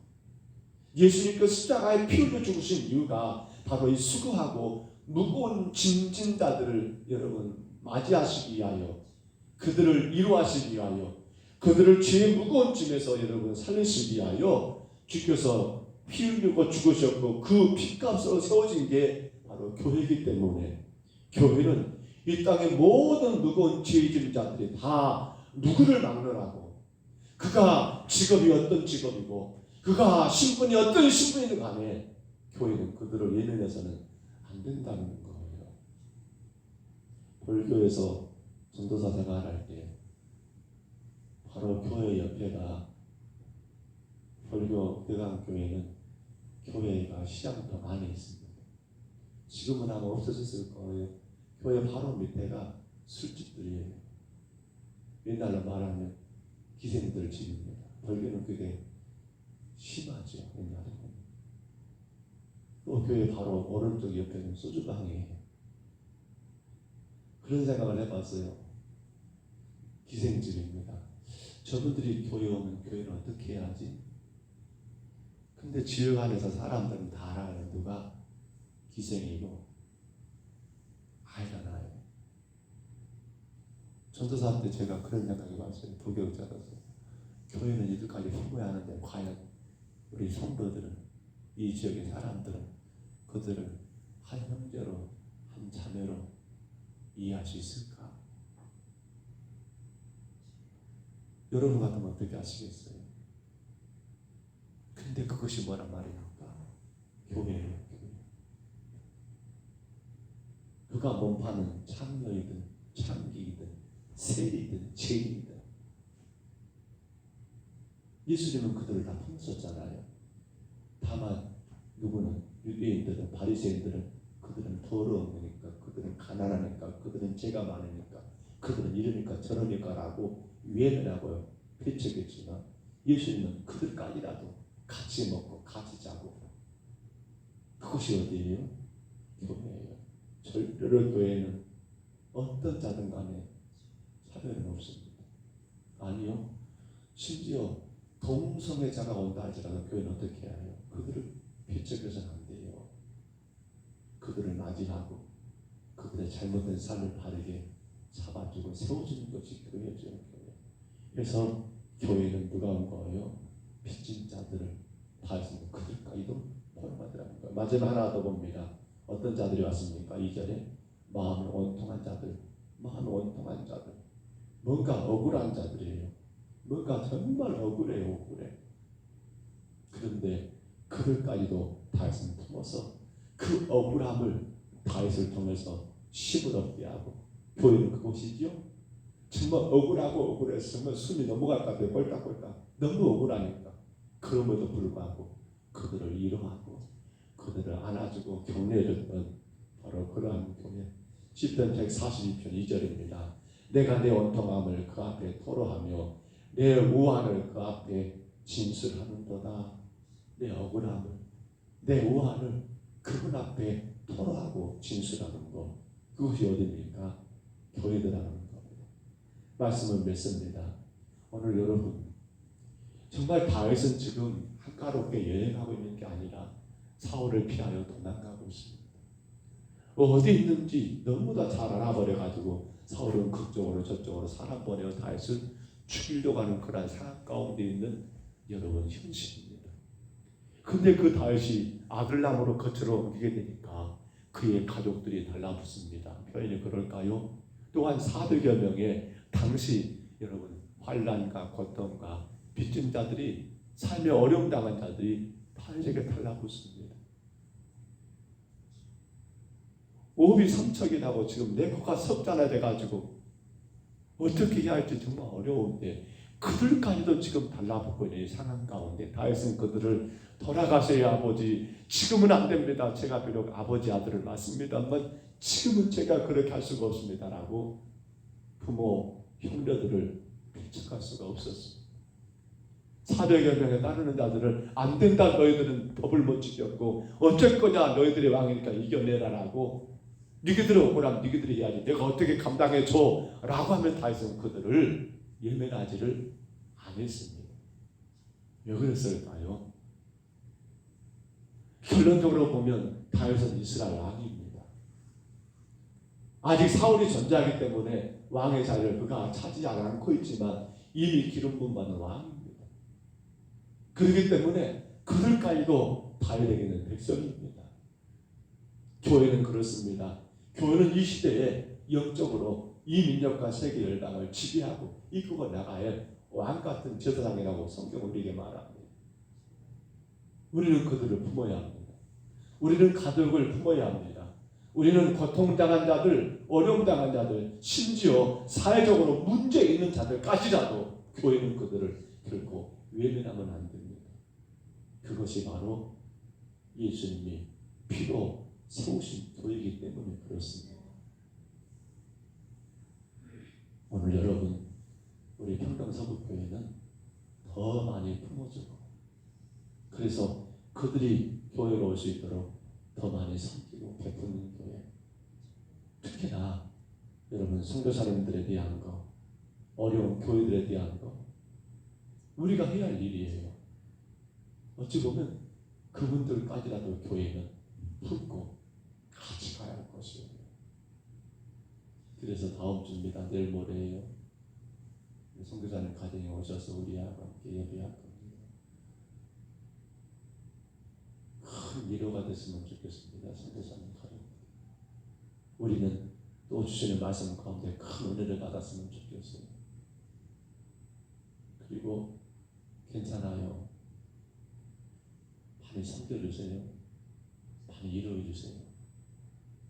예수님께서 십자가에 피 흘려 죽으신 이유가 바로 이 수고하고 무거운 짐진 자들을 여러분 맞이하시기 위하여, 그들을 이루하시기 위하여, 그들을 죄의 무거운 짐에서 여러분 살리시기 위하여 주께서 피 흘리고 죽으셨고 그 피값으로 세워진 게 바로 교회이기 때문에 교회는 이 땅의 모든 무거운 죄의 짐 자들이 다 누구를 막론하고 그가 직업이 어떤 직업이고 그가 신분이 어떤 신분이든 간에 교회는 그들을 예면해서는 안 된다는 거예요. 불교에서 전도사 생활할 때 바로 교회 옆에가 불교 대강교회는 교회가 시장터 안에 있습니다. 지금은 아마 없어졌을 거예요. 교회 바로 밑에가 술집들이에요. 옛날로 말하면 기생들 집입니다. 불교는 그게 심하죠. 옛날에는. 또 교회 바로 오른쪽 옆에는 소주방이에요. 그런 생각을 해봤어요. 기생집입니다. 저분들이 교회 오면 교회는 어떻게 해야지? 근데 지역 안에서 사람들은 다 알아요. 누가 기생이고 아이가 나요. 전도사 때 제가 그런 생각이 왔어요. 도교자로서 교회는 이들까지 후보하는데 과연 우리 성도들은 이 지역의 사람들은 그들을 한 형제로 한 자매로 이해할 수 있을까? 여러분 같으면 어떻게 하시겠어요? 근데 그것이 뭐란 말입니까? 교회예요. 그가 몸파는 창녀이든 창기이든 세리든 죄인이든 예수님은 그들을 다 품었잖아요. 다만 누구는 유대인들은 바리새인들은 그들은 더러운 거니까, 그들은 가난하니까, 그들은 죄가 많으니까, 그들은 이러니까 저러니까라고 외면하고 배척했지만 예수님은 그들까지라도 같이 먹고 같이 자고. 그것이 어디예요? 교회예요. 절대로 교회는 어떤 자든 간에 차별은 없습니다. 아니요. 심지어 동성애자가 온다 할지라도 교회는 어떻게 해요? 그들을 배척해서는 안 돼요. 그들을 맞이하고 그들의 잘못된 삶을 바르게 잡아주고 세워주는 것이 교회죠. 교회. 그래서 교회는 누가 온 거예요? 빚진 자들을 다 했으면 그들까지도 포용하더라는 거예요. 마지막 하나 더 봅니다. 어떤 자들이 왔습니까? 2절에 마음을 원통한 자들, 마음을 원통한 자들, 뭔가 억울한 자들이에요. 뭔가 정말 억울해요. 억울해. 그런데 그들까지도 다윗은 품어서 그 억울함을 다윗을 통해서 힘을 얻게 하고, 교회는 그것이죠. 정말 억울하고 억울했으면 숨이 넘어갈 것 같아요. 꼴깍꼴깍. 너무 억울하니까. 그럼에도 불구하고 그들을 위로하고 그들을 안아주고 격려해줬던 바로 그러한 교회. 시편 142편 2절입니다. 내가 내 원통함을 그 앞에 토로하며 내 우환을 그 앞에 진술하는도다. 내 억울함을, 내 우환을 그분 앞에 토로하고 진술하는 것. 그것이 어디입니까? 교회들하는 겁니다. 말씀을 맺습니다. 오늘 여러분, 정말 다윗은 지금 한가롭게 여행하고 있는 게 아니라 사울을 피하여 도망가고 있습니다. 어디 있는지 너무나 잘 알아버려가지고 사울은 그쪽으로 저쪽으로 사람 보내어 다윗을 죽이려고 하는 그런 상황 가운데 있는 여러분 현실입니다. 근데 그 다윗이 아들람으로 거처로 옮기게 되니까 그의 가족들이 달라붙습니다. 표현이 그럴까요? 또한 400여 명의 당시 여러분 환난과 고통과 빚진 자들이 삶에 어려움 당한 자들이 다윗에게 달라붙습니다. 오비 삼척이 나고 지금 내 코가 석자나 돼가지고 어떻게 해야 할지 정말 어려운데 그들까지도 지금 달라붙고 있는 상황 가운데 다윗은 그들을 돌아가세요 아버지, 지금은 안 됩니다. 제가 비록 아버지 아들을 맞습니다만 지금은 제가 그렇게 할 수가 없습니다 라고 부모 형제들을 배척할 수가 없었습니다. 400여 명에 따르는 자들을 안 된다, 너희들은 법을 못 지켰고 어쩔 거냐, 너희들이 왕이니까 이겨내라라고, 니희들이 억울하면 니희들이 해야지, 내가 어떻게 감당해줘 라고 하면 다윗은 그들을 예매하지를 안 했습니다. 왜 그랬을까요? 결론적으로 보면 다윗은 이스라엘 왕입니다. 아직 사울이 존재하기 때문에 왕의 자리를 그가 차지하지 않고 있지만 이미 기름 부음 받은 왕입니다. 그렇기 때문에 그들까지도 다윗에게는 백성입니다. 교회는 그렇습니다. 교회는 이 시대에 영적으로 이 민족과 세계 열방을 지배하고 이끌어 나가야 왕 같은 제사장이라고 성경은 우리에게 말합니다. 우리는 그들을 품어야 합니다. 우리는 가족을 품어야 합니다. 우리는 고통당한 자들, 어려움당한 자들, 심지어 사회적으로 문제 있는 자들까지라도 교회는 그들을 결코 외면하면 안 됩니다. 그것이 바로 예수님이 피로 세우신 교회이기 때문에 그렇습니다. 오늘 여러분, 우리 평강서구교회는 더 많이 품어주고, 그래서 그들이 교회로 올 수 있도록 더 많이 섬기고 베푸는 교회. 특히나 여러분 선교사님들에 대한 거, 어려운 교회들에 대한 거, 우리가 해야 할 일이에요. 어찌 보면 그분들까지라도 교회는 품고 같이 가야 할 것이에요. 그래서 다음 주입니다. 내일 모레예요. 선교사님 가정에 오셔서 우리와 함께 예배할 겁니다. 큰 위로가 됐으면 좋겠습니다. 선교사님 가정. 우리는 또 주시는 말씀 가운데 큰 은혜를 받았으면 좋겠어요. 그리고 괜찮아요. 많이 섬겨주세요. 많이 위로해주세요.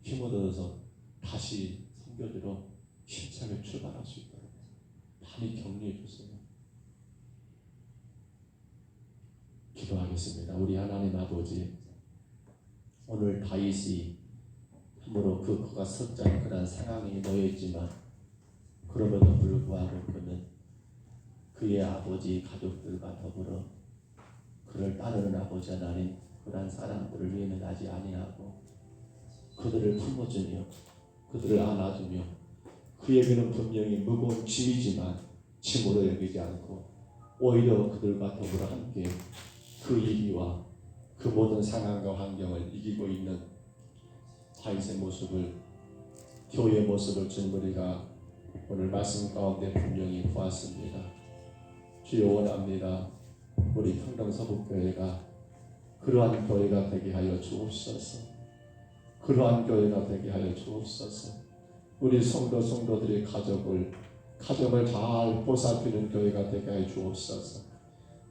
힘을 얻어서 다시 섬겨주러 힘차게 출발할 수 있도록 많이 격려해주세요. 기도하겠습니다. 우리 하나님 아버지, 오늘 다윗이 참으로 그가 석자인 그런 상황이 놓여있지만 그럼에도 불구하고 그는 그의 아버지 가족들과 더불어 그를 따르는 아버지 하나님, 그러한 사람들을 위해 나지 아니하고 그들을 품어주며 그들을 안아주며 그에게는 분명히 무거운 짐이지만 짐으로 여기지 않고 오히려 그들과 더불어 함께 그 위기와 그 모든 상황과 환경을 이기고 있는 다윗의 모습을, 교회의 모습을 주님 우리가 오늘 말씀 가운데 분명히 보았습니다. 주여, 원합니다. 우리 평등서북교회가 그러한 교회가 되게 하여 주옵소서. 그러한 교회가 되게 하여 주옵소서. 우리 성도들의 가정을 잘 보살피는 교회가 되게 하여 주옵소서.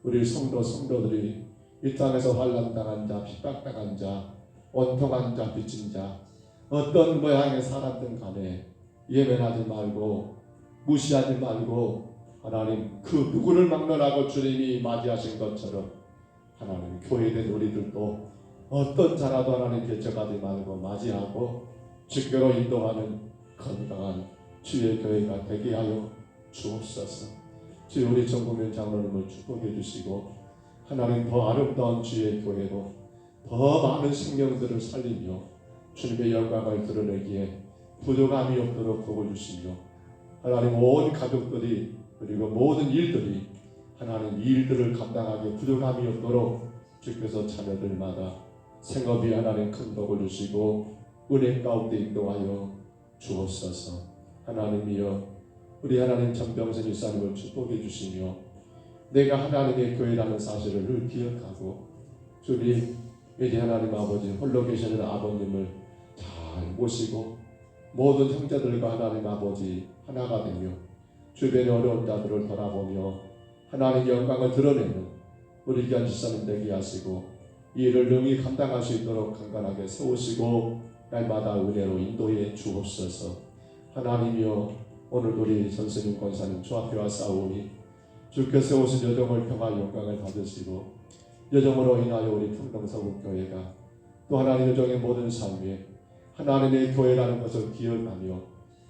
우리 성도들이 이 땅에서 환난당한 자, 핍박당한 자, 원통한 자, 빚진 자, 어떤 모양의 사람들 간에 예면하지 말고 무시하지 말고 하나님 그 누구를 막론하고 주님이 맞이하신 것처럼 하나님 교회된 우리들도 어떤 자라도 하나님 배척하지 말고 맞이하고 주께로 인도하는 건강한 주의 교회가 되게 하여 주옵소서. 주여, 우리 정국면 장로님을 축복해 주시고 하나님 더 아름다운 주의 교회로 더 많은 생명들을 살리며 주님의 영광을 드러내기에 부족함이 없도록 도와주시며 하나님 온 가족들이 그리고 모든 일들이 하나님 이 일들을 감당하기에 부족함이 없도록 주께서 자녀들마다 생업이 하나님 큰 복을 주시고 은혜 가운데 인도하여 주옵소서. 하나님이여, 우리 하나님 전병선 유사님을 축복해 주시며 내가 하나님의 교회라는 사실을 늘 기억하고 주님 이제 하나님 아버지 홀로 계시는 아버님을 잘 모시고 모든 형제들과 하나님 아버지 하나가 되며 주변의 어려운 자들을 돌아보며 하나님 영광을 드러내는 우리 귀한 지사님 되게 하시고 이 일을 능히 감당할 수 있도록 강건하게 세우시고 날마다 은혜로 인도해 주옵소서. 하나님이여, 오늘 우리 전스님 권사님 주 앞에 와 싸우니 주께서 오신 여정을 평화 영광을 받으시고 여정으로 인하여 우리 평등서북교회가 또 하나님 여정의 모든 삶에 하나님의 교회라는 것을 기억하며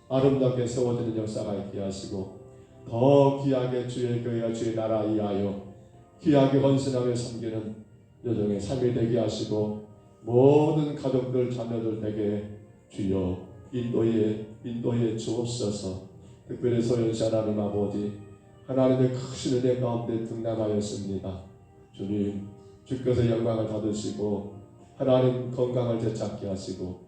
아름답게 세워지는 역사가 있게 하시고 더 귀하게 주의 교회가 주의 나라 이하여 귀하게 헌신하며 섬기는 여정의 삶이 되게 하시고 모든 가족들 자녀들 되게 주여 인도에 주옵소서. 특별히 소연시 하나님 아버지 하나님의 크신 은혜 가운데 등남하였습니다. 주님, 주께서 영광을 받으시고 하나님 건강을 되찾게 하시고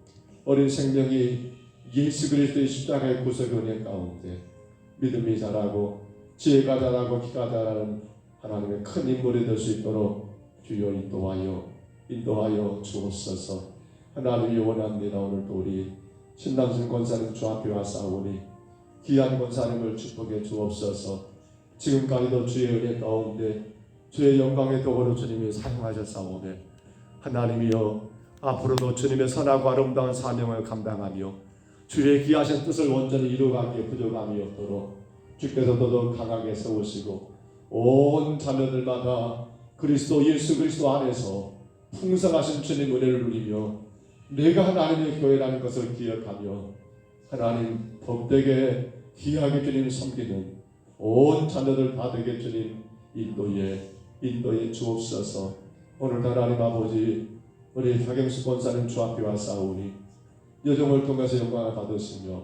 어린 생명이 예수 그리스도의 십자가의 구속 은혜 가운데 믿음이 자라고 지혜가 자라고 기가 자라는 하나님의 큰 인물이 될 수 있도록 주여 인도하여 주옵소서. 하나님이 원합니다. 오늘도 우리 신남순 권사님 주 앞에 와 싸우니 귀한 권사님을 축복해 주옵소서. 지금까지도 주의 은혜 가운데 주의 영광의 도구로 주님이 사용하셨사오매 하나님이여, 앞으로도 주님의 선하고 아름다운 사명을 감당하며 주의 귀하신 뜻을 온전히 이루어가기에 부족함이 없도록 주께서 더더욱 강하게 세우시고 온 자녀들마다 예수 그리스도 안에서 풍성하신 주님 은혜를 누리며 내가 하나님의 교회라는 것을 기억하며 하나님 복되게 귀하게 주님 섬기는 온 자녀들 다 되게 주님 인도에 주옵소서. 오늘도 하나님 아버지 우리 박영수 권사님 주 앞에 와 싸우니 여정을 통해서 영광을 받으시며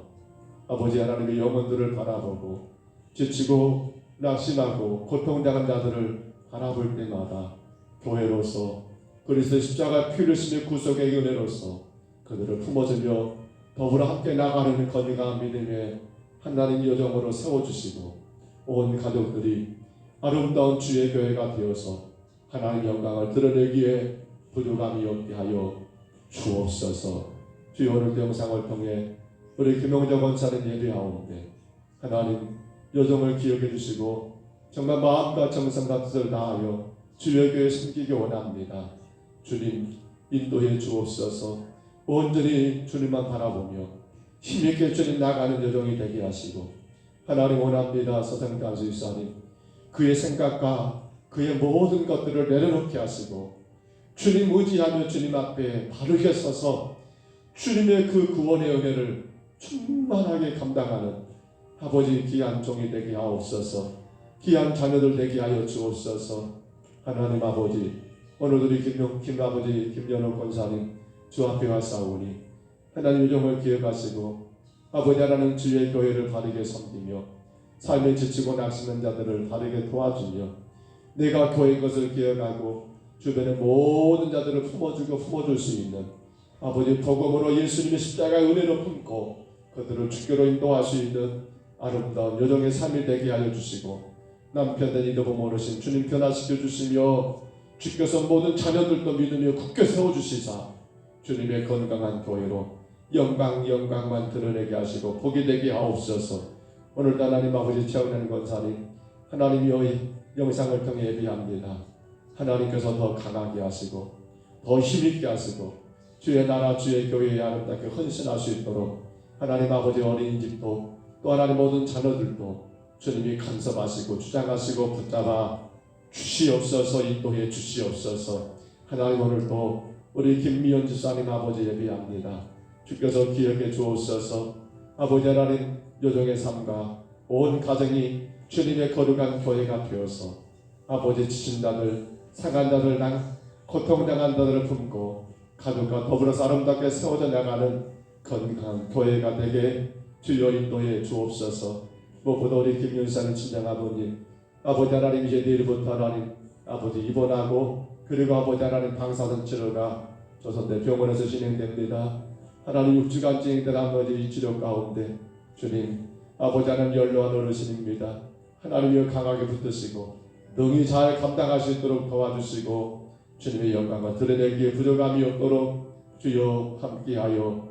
아버지 하나님의 영혼들을 바라보고 지치고 낙심하고 고통당한 자들을 바라볼 때마다 교회로서 그리스도의 십자가 피를 흘리신 구속의 은혜로서 그들을 품어주며 더불어 함께 나가는 건강한 믿음의 하나님 여정으로 세워주시고 온 가족들이 아름다운 주의 교회가 되어서 하나님 영광을 드러내기에 부족함이 없게 하여 주옵소서. 주여, 오늘 영상을 통해 우리 김용정 권사님 예배하오는데 하나님 여정을 기억해 주시고 정말 마음과 정성과 뜻을 다하여 주의 교회 섬기기 원합니다. 주님 인도해 주옵소서. 온전히 주님만 바라보며 힘있게 주님 나가는 여정이 되게 하시고 하나님 원합니다. 서성단수 유사님 그의 생각과 그의 모든 것들을 내려놓게 하시고 주님 의지하며 주님 앞에 바르게 서서 주님의 그 구원의 은혜를 충만하게 감당하는 아버지 귀한 종이 되게 하옵소서. 귀한 자녀들 되게 하여 주옵소서. 하나님 아버지, 오늘도 우리 김연호 권사님 주 앞에 왔사오니 하나님 유정을 기억하시고 아버지 하나님 주의 교회를 바르게 섬기며 삶에 지치고 낙심한 자들을 바르게 도와주며 내가 교회인 것을 기억하고 주변의 모든 자들을 품어주고 품어줄 수 있는 아버지 복음으로 예수님의 십자가의 은혜로 품고 그들을 주께로 인도할 수 있는 아름다운 여정의 삶이 되게 하여 주시고 남편된 이도보 모르신 주님 변화시켜 주시며 주께서 모든 자녀들도 믿으며 굳게 세워주시사 주님의 건강한 교회로 영광만 드러내게 하시고 복이 되게 하옵소서. 오늘도 하나님 아버지 최원현 권사님 하나님의 영상을 통해 예비합니다. 하나님께서 더 강하게 하시고 더 힘있게 하시고 주의 나라 주의 교회에 아름답게 헌신할 수 있도록 하나님 아버지 어린이집도 또 하나님 모든 자녀들도 주님이 간섭하시고 주장하시고 붙잡아 주시옵소서. 인도해 주시옵소서. 하나님 오늘도 우리 김미연 집사님 아버지 예비합니다. 주께서 기억해 주옵소서. 아버지 하나님 요정의 삶과 온 가정이 주님의 거룩한 교회가 되어서 아버지 지친 자들 상한 자들 고통당한 자들을 품고 가족과 더불어서 아름답게 세워져 나가는 건강한 교회가 되게 주여 인도해 주옵소서. 무엇보다 우리 김윤사님 친정아버님 아버지 하나님 이제 내일부터 하나님 아버지 입원하고 그리고 아버지 하나님 방사선 치료가 조선대 병원에서 진행됩니다. 하나님 6주간 진행된 아버지 이 치료 가운데 주님 아버지 하나님 연로한 어르신입니다. 하나님이 강하게 붙드시고 능히 잘 감당할 수 있도록 도와주시고 주님의 영광을 드러내기에 부족함이 없도록 주여 함께하여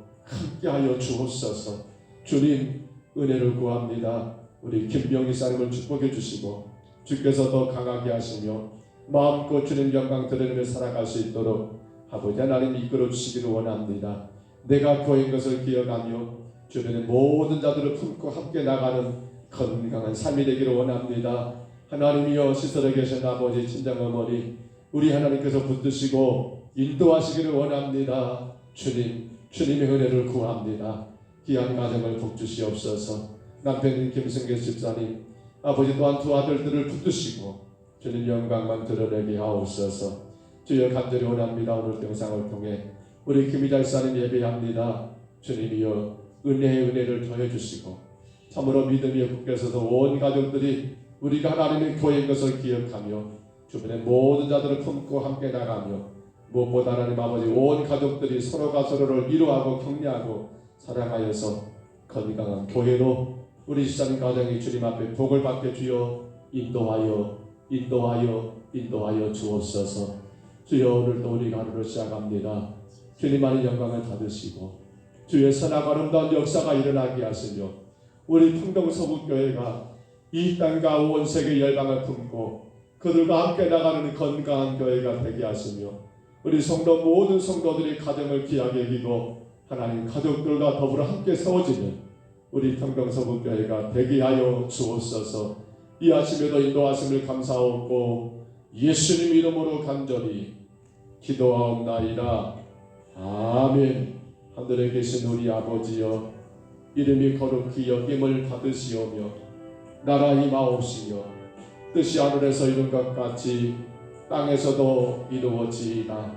주옵소서. 주님 은혜를 구합니다. 우리 김병희 사님을 축복해 주시고 주께서 더 강하게 하시며 마음껏 주님 영광 드러내며 살아갈 수 있도록 아버지 하나님 이끌어 주시기를 원합니다. 내가 교회인 것을 기억하며 주변의 모든 자들을 품고 함께 나가는 건강한 삶이 되기를 원합니다. 하나님이여 시설에 계신 아버지 친정어머니 우리 하나님께서 붙드시고 인도하시기를 원합니다. 주님의 은혜를 구합니다. 귀한 가정을 복주시옵소서. 남편인 김승계 집사님 아버지 또한 두 아들들을 붙드시고 주님 영광만 드러내게 하옵소서. 주여 간절히 원합니다. 오늘 영상을 통해 우리 김희자 집사님 예배합니다. 주님이여 은혜를 더해 주시고 참으로 믿음이 굳게 서서 온 가족들이 우리가 하나님의 교회인 것을 기억하며 주변의 모든 자들을 품고 함께 나가며 무엇보다 하나님 아버지 온 가족들이 서로가 서로를 위로하고 격려하고 사랑하여서 건강한 교회로 우리 집사님 가정이 주님 앞에 복을 받게 주여 인도하여 주옵소서. 주여 오늘도 우리가 하루를 시작합니다. 주님 안에 영광을 받으시고 주의 선하고 아름다운 역사가 일어나게 하시며 우리 풍동서북교회가 이 땅과 온 세계 열방을 품고 그들과 함께 나가는 건강한 교회가 되게 하시며 우리 성도 모든 성도들이 가정을 귀하게 여기고 하나님 가족들과 더불어 함께 세워지는 우리 평동서북교회가 되게 하여 주옵소서. 이 아침에도 인도하심을 감사하옵고 예수님 이름으로 간절히 기도하옵나이다. 아멘. 하늘에 계신 우리 아버지여 이름이 거룩히 여김을 받으시오며 나라 임하옵시며 뜻이 하늘에서 이룬 것 같이 땅에서도 이루어지이다.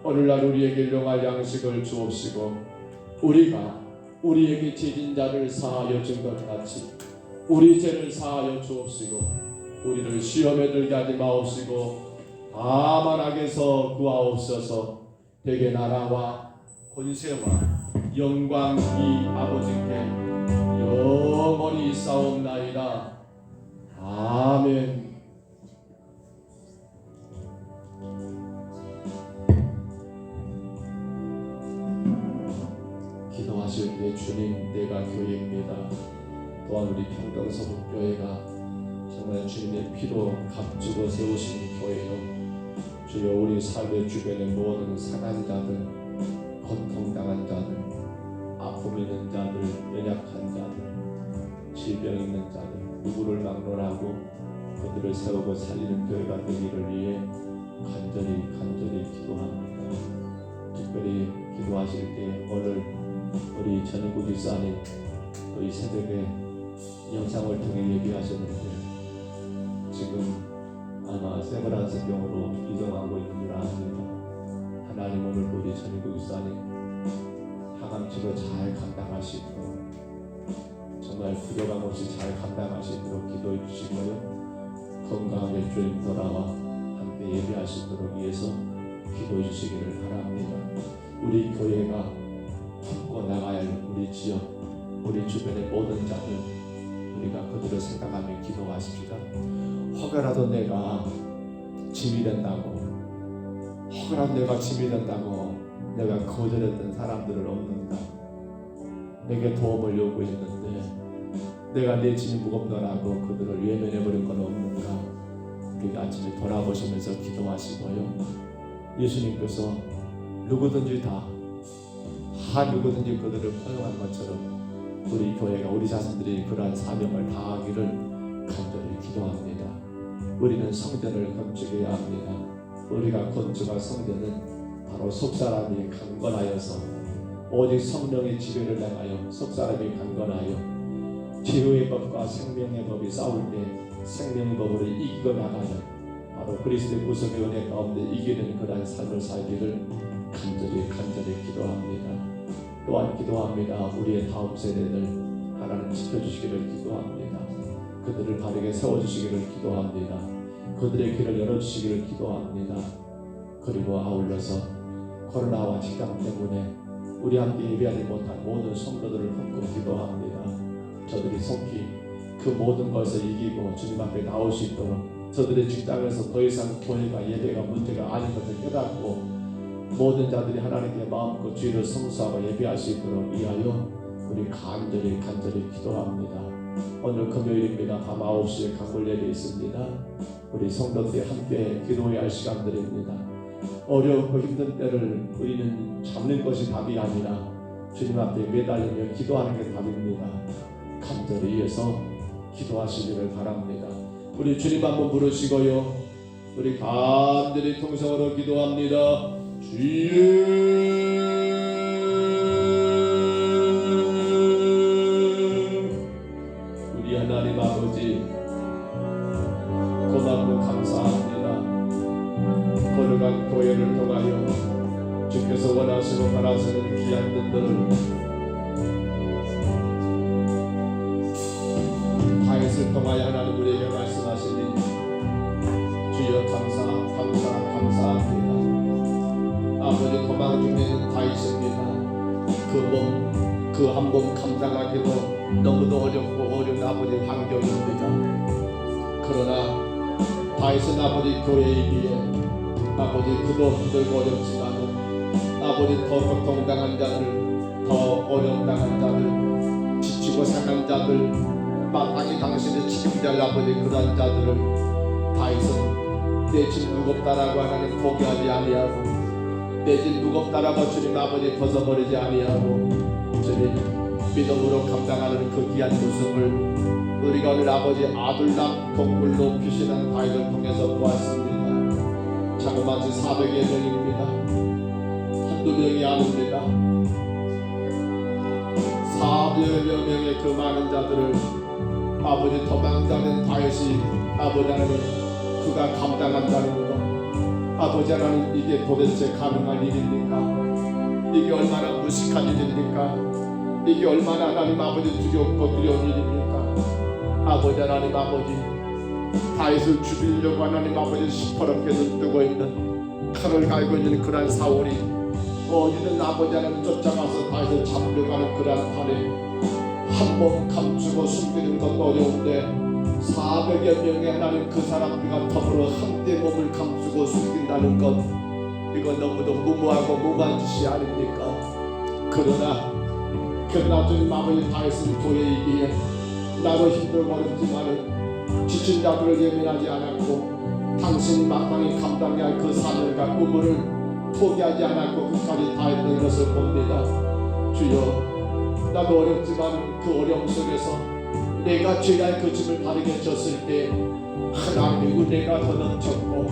오늘날 우리에게 일용할 양식을 주옵시고 우리가 우리에게 죄진 자를 사하여 준 것 같이 우리 죄를 사하여 주옵시고 우리를 시험에 들게 하지 마옵시고 다만 악에서 구하옵소서. 대개 나라와 권세와 영광이 아버지께 영원히 있사옵나이다. 아멘. 기도하실 때 주님 내가 교회입니다. 또한 우리 평동서북교회가 정말 주님의 피로 값주고 세우신 교회요. 주여 우리 삶의 주변의 모든 상한 자들, 고통당한 자들, 아픔 있는 자들, 연약한 자들, 질병 있는 자들 누구를 막론하고 그들을 세우고 살리는 교회가 되기를 위해 간절히 기도합니다. 특별히 기도하실 때 오늘 우리 전인구 집사님 우리 새벽에 영상을 통해 얘기하셨는데 지금 아마 세브란스병으로 이동하고 있는 줄 압니다. 하나님 오늘 우리 전국 유사님 항암치료 잘 감당하시도록 정말 부족함 없이 잘 감당하시도록 기도해 주시고요. 건강하게 주님 돌아와 함께 예배할 수 있도록 위해서 기도해 주시기를 바랍니다. 우리 교회가 품고 나가야 할 우리 지역, 우리 주변의 모든 자들, 우리가 그들을 생각하며 기도하십시다. 혹여라도 내가 짐이 된다고, 혹여라도 내가 짐이 된다고 내가 거절했던 사람들은 없는가? 내게 도움을 요구했는데 내가 내 짐이 무겁더라고 그들을 외면해버린 건 없는가? 우리가 아침에 돌아보시면서 기도하시고요. 예수님께서 누구든지 누구든지 그들을 포용한 것처럼 우리 교회가 우리 자손들이 그러한 사명을 다하기를 간절히 기도합니다. 우리는 성전을 건축해야 합니다. 우리가 건축할 성전은 바로 속사람이 강건하여서 오직 성령의 지배를 행하여 속사람이 강건하여 치유의 법과 생명의 법이 싸울 때 생명의 법으로 이기고 나가는 바로 그리스도의 구속의 은혜 가운데 이기는 그러한 삶을 살기를 간절히 기도합니다. 또한 기도합니다. 우리의 다음 세대들 하나님 지켜주시기를 기도합니다. 그들을 바르게 세워주시기를 기도합니다. 그들의 길을 열어주시기를 기도합니다. 그리고 아울러서 코로나와 직장 때문에 우리 함께 예배하지 못한 모든 성도들을 품고 기도합니다. 저들이 속히 그 모든 것을 이기고 주님 앞에 나올 수 있도록 저들의 직장에서 더 이상 교회가 예배가 문제가 아닌 것을 깨닫고 모든 자들이 하나님께 마음껏 주의를 성수하고 예배할 수 있도록 위하여 우리 간절히 기도합니다. 오늘 금요일입니다. 밤 9시에 강물 예배 있습니다. 우리 성도들이 함께 기도해야 할 시간들입니다. 어렵고 힘든 때를 우리는 잡는 것이 답이 아니라 주님 앞에 매달리며 기도하는 게 답입니다. 간절히 위해서 기도하시기를 바랍니다. 우리 주님 한번 부르시고요. 우리 간절히 통성으로 기도합니다. 주여 우리 하나님 아버지 고맙고 감사합니다. 거룩한 교회를 통하여 주께서 원하시고 바라시는 귀한 뜻들을 다윗을 통하여 하나님 우리에게 말씀하시니 주여 감사합니다. 아버지 도망 중에 있는 다윗입니다. 그 한 몸 감당하기도 너무도 어렵고 어려운 아버지 환경입니다. 그러나 다윗은 아버지 교회이기에 아버지 그도 힘들고 어렵지만은 아버지 더 고통당한 자들, 더 어려움당한 자들, 지치고 상한 자들, 마땅히 당신의 책임질 아버지 그런 자들을 다윗은 내 짐 무겁다라고 하나님 포기하지 아니하고 내 짐 무겁다라고 주님 아버지 벗어버리지 아니하고 주님 믿음으로 감당하는 그 귀한 모습을 우리가 오늘 아버지 아둘람 동굴로 피신한 다윗을 통해서 보았습니다. 자그마치 400여 명입니다. 한두 명이 아닙니다. 400여 명의 그 많은 자들을 아버지 도망자는 다윗이 아버지 하나님 그가 감당한다는 것 아버지 하나님 이게 도대체 가능한 일입니까? 이게 얼마나 무식한 일입니까? 이게 얼마나 하나님 아버지 두렵고 두려운 일입니까? 아버지 하나님 아버지 다윗을 죽이려고 하나님 아버지 시퍼렇게 눈뜨고 있는 칼을 갈고 있는 그러한 사울이 어디든 아버지 하나님 쫓아가서 다윗을 잡려가는 그러한 판에 한 몸 감추고 숨기는 것도 어려운데 400여 명의 하나님 그 사람들과 더불어 함께 몸을 감추고 숨긴다는 것 이건 너무도 무모하고 무모한 짓이 아닙니까? 그러나 주님 아버지 다윗은 교회이기에 나도 힘들고 어렵지만은 지친 자들을 예민하지 않았고 당신이 마땅히 감당해야 할 그 사명과 의무를 포기하지 않았고 끝까지 다했던 것을 봅니다. 주여 나도 어렵지만 그 어려움 속에서 내가 죄할 그 짐을 바르게 졌을 때 하나님의 은혜가 더 넘쳤고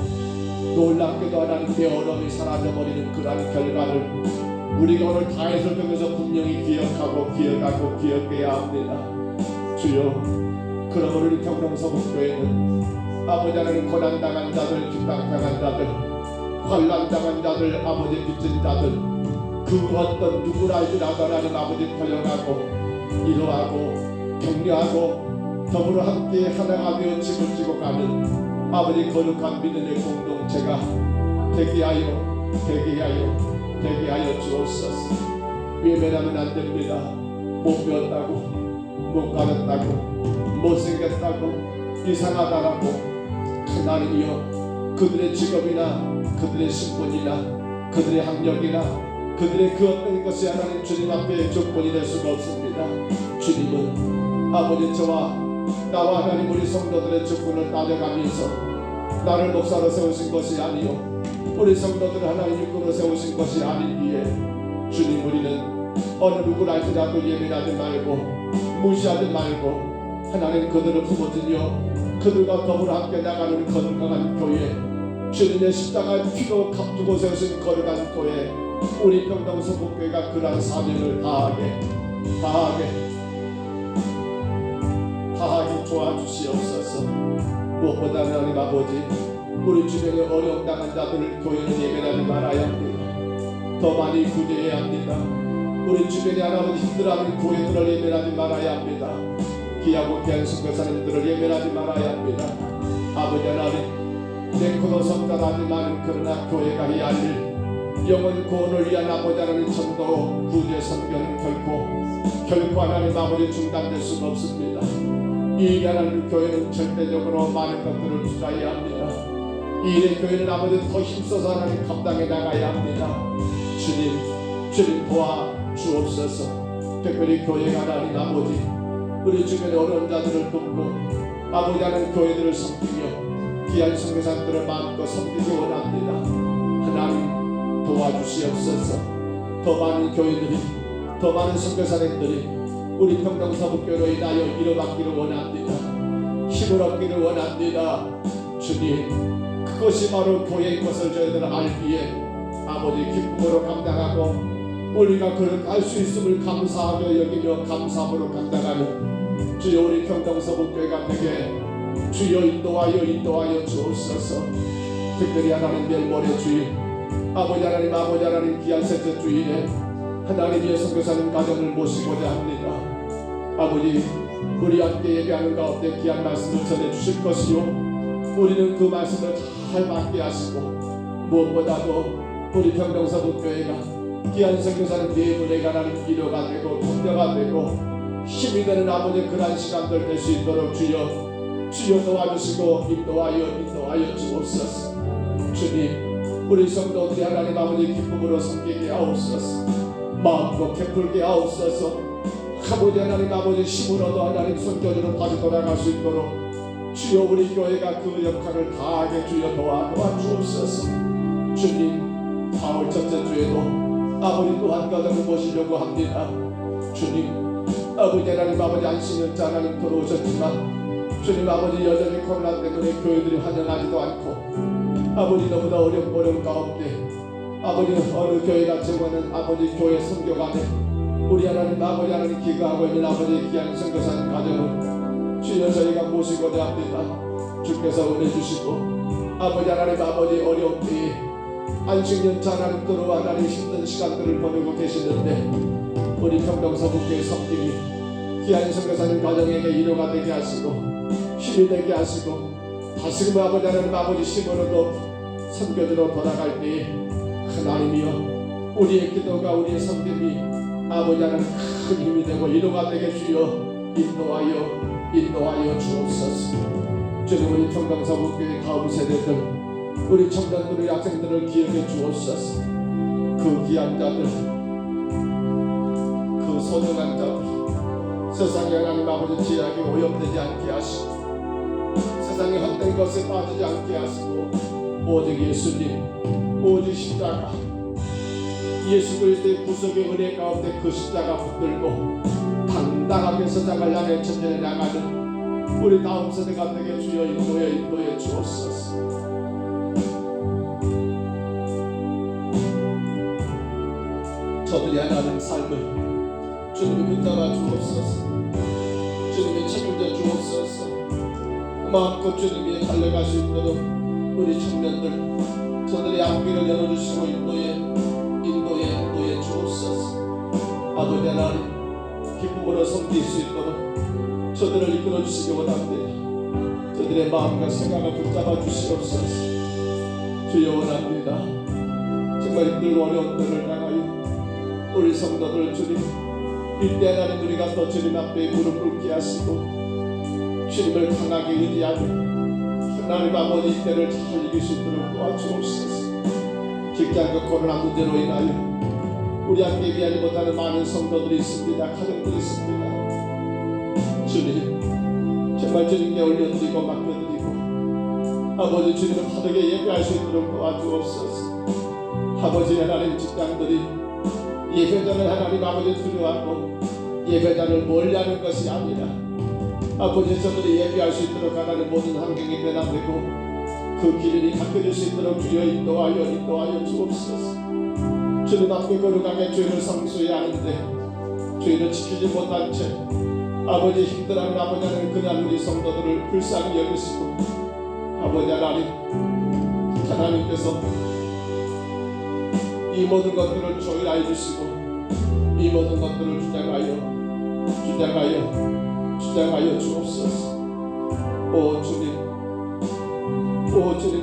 놀랍게도 하나님 내 어려움이 사라져버리는 그러한 결과를 우리가 오늘 다윗을 통해서 분명히 기억하고 기억해야 합니다. 주여 그러므로 우리 평동서북교회는 아버지 하나님 고난당한 자들, 죽당당한 자들, 환난당한 자들, 아버지 빚진 자들, 그 어떤 누구라 할지라도 하나님 아버지 포용하고 위로하고 격려하고 더불어 함께 하나가 되어 짐을 지고 가는 아버지 거룩한 믿음의 공동체가 되게 하여 주옵소서. 외면하면 안 됩니다. 못 배웠다고, 못 가졌다고, 못생겼다고, 이상하다라고 하나님이여 그들의 직업이나 그들의 신분이나 그들의 학력이나 그들의 그 어떤 것이 하나님 주님 앞에 조건이 될 수가 없습니다. 주님은 아버지 저와 나와 하나님 우리 성도들의 조건을 따져가면서 나를 목사로 세우신 것이 아니요 우리 성도들을 하나님 일꾼으로 세우신 것이 아니기에 주님 우리는 어느 누구를 알지라도 예민하지 말고 무시하지 말고 하나님 그들을 품어주며 그들과 더불어 함께 나가는 건강한 교회 주님의 십자가의 피로 값주고 세우신 거룩한 교회 우리 평동성북교회가 그러한 사명을 다하게 도와주시옵소서. 무엇보다 하나님 아버지 우리 주변에 어려움 당한 자들을 교회는 예배하지 말아야 합니다. 더 많이 구제해야 합니다. 우리 주변에 하나님 힘들어하는 교회들을 예배하지 말아야 합니다. 귀하고 귀한 선교사님들을 예배하지 말아야 합니다. 아버지 하나님 내코도 성장하지만 그러나 교회가 해야 할 일 영혼 구원을 위한 아버지 하나님 전도 구제 선교는 결코 하나님 아버지 중단될 수는 없습니다. 이 일에 하나님 교회는 절대적으로 많은 것들을 투자해야 합니다. 이 일에 교회는 아버지 더 힘써서 하나님 감당해 나가야 합니다. 주님 도와 주옵소서. 특별히 교회가 하나님 아버지 우리 주변의 어려운 자들을 돕고 아버지 하나님 교회들을 섬기며 귀한 선교사들을 마음껏 섬기기 원합니다. 하나님 도와주시옵소서. 더 많은 교회들이 더 많은 선교사님들이 우리 평동서북교회로 인하여 이뤄받기를 원합니다. 힘을 얻기를 원합니다. 주님 그것이 바로 교회인 것을 저희들 알기에 아버지 기쁨으로 감당하고 우리가 그를 할 수 있음을 감사하며 여기며 감사함으로 감당하는 주여 우리 평동서북교회가 되게 주여 인도하여 주옵소서. 특별히 하나님 멜번의 주일 아버지 하나님 귀한 셋째 주일에 하나님의 선교사님 가정을 모시고자 합니다. 아버지 우리 함께 예배하는 가운데 귀한 말씀을 전해주실 것이요 우리는 그 말씀을 잘 받게 하시고 무엇보다도 우리 평동서북교회가 귀한 선교사님 네 분에게 하나님 위로가 되고 격려가 되고 힘이 되는 아버지 그러한 시간들 될 수 있도록 주여 도와주시고 인도하여 주옵소서. 주님 우리 성도들이 하나님 아버지 기쁨으로 섬기게 하옵소서. 마음껏 베풀게 하옵소서. 아버지 하나님 아버지 힘을 얻어 하나님 선교지로 다시 돌아갈 수 있도록 주여 우리 교회가 그 역할을 다하게 주여 도와주옵소서. 주님 4월 첫째 주에도 아버지 또 한 가정을 모시려고 합니다. 주님 아버지 하나님 아버지 안식년자 하나님 들어오셨지만 주님 아버지 여전히 코로나 때문에 교회들이 환영하지도 않고 아버지 너무나 어려운 가운데 아버지 어느 교회가 정하는 아버지 교회 선교관에 우리 하나님 아버지 하나님 기도하고 있는 아버지 귀한 선교사님 가정을 주여 저희가 모시고자 합니다. 주께서 은혜 주시고 아버지 하나님 아버지 어려운 때에 안식년차 하나님 들어와 하나님 힘든 시간들을 보내고 계시는데 우리 평동서북교회 섬김이 귀한 선교사님 가정에게 위로가 되게 하시고 힘이 되게 하시고 다시금 아버지 하나님 아버지 힘으로도 선교지로 돌아갈 때에 하나님이여 우리의 기도가 우리의 섬김이 아버지 하나님 큰 힘이 되고 위로가 되게 주여 인도하여 주옵소서. 주님 우리 평동서북교회 다음 세대들 우리 청년들 우리 학생들을 기억해 주옵소서. 그 귀한 자들 그 소중한 자들 세상에 하나님 아버지 지약에 오염되지 않게 하시고 세상에 헛된 것에 빠지지 않게 하시고 오직 예수님 오직 십자가 예수 그리스도의 구속의 은혜 가운데 그 십자가 붙들고 당당하게 세상을 향해 전진해 나가는 우리 다음 세대가 되게 주여 인도해 주옵소서. 저들이 하나님 삶을 주님이 붙잡아 주옵소서. 주님이 책임져 주옵소서. 마음껏 주님이 달려갈 수 있도록 우리 청년들 저들의 앞길을 열어주시고 인도에 주옵소서. 아버지 하나님 기쁨으로 섬길 수 있도록 저들을 이끌어 주시기 원합니다. 저들의 마음과 생각을 붙잡아 주시옵소서. 주여 원합니다. 정말 힘들고 어려운 때를 당하여 우리 성도들 주님 일대 하나님 우리가 더 주님 앞에 무릎 꿇게 하시고 주님을 강하게 의지하며 하나님 아버지 이때를 잘 이길 수 있도록 도와주옵소서. 직장과 코로나 문제로 인하여 우리 함께 위하지 못하는 많은 성도들이 있습니다. 가정들이 있습니다. 주님 정말 주님께 올려드리고 맡겨드리고 아버지 주님을 바르게 예배할 수 있도록 도와주옵소서. 아버지 하나님 직장들이 예배자를 하나님 아버지 두려워하고 예배자를 멀리하는 것이 아니라 아버지 저들이 예배할 수 있도록 하나님 모든 환경이 변화되고 그 길이 닦여질 수 있도록 주여 인도하여 주옵소서. 주님 앞에 거룩하게 죄를 상수해야 하는데 죄를 지키지 못한 채 아버지 힘들어하는 아버지 하나님 그냥 우리 성도들을 불쌍히 여기시고 아버지 하나님께서 이 모든 것들을 조율하여 주시고 이 모든 것들을 주장하여 주옵소서. 오 주님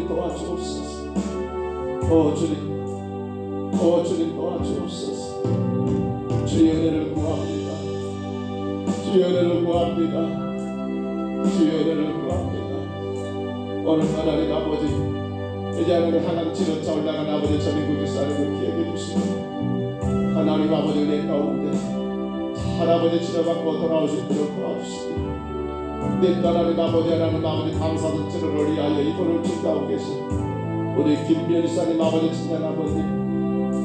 도와주옵소서. 오 주님 도와주옵소서. 주의 은혜를 구합니다. 주의 은혜를 구합니다. 주의 은혜를 구합니다. 오늘 하나님 아버지 이제 하나님 하나님치로 올라간 아버지 전인국 기사님을 기억해 주시고 하나님 아버지 은혜 가운데 할아버지 치료받고 돌아올 수 있도록 도와주시고 내 하나님 아버지 감사전체를 위하여 이번을 준비하고 계신 우리 김변희사님 아버지 친한 아버님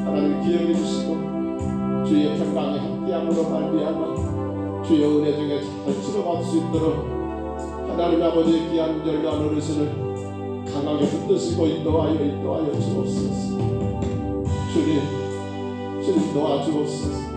하나님 기억해 주시고 주의 평강에 함께함으로 말미암아 주의 은혜 중에 잘 치료받을 수 있도록 하나님 아버지의 귀한 연로한 어르신을 강하게 붙드시고 인도하여 주옵소서. 주님 도와주옵소서.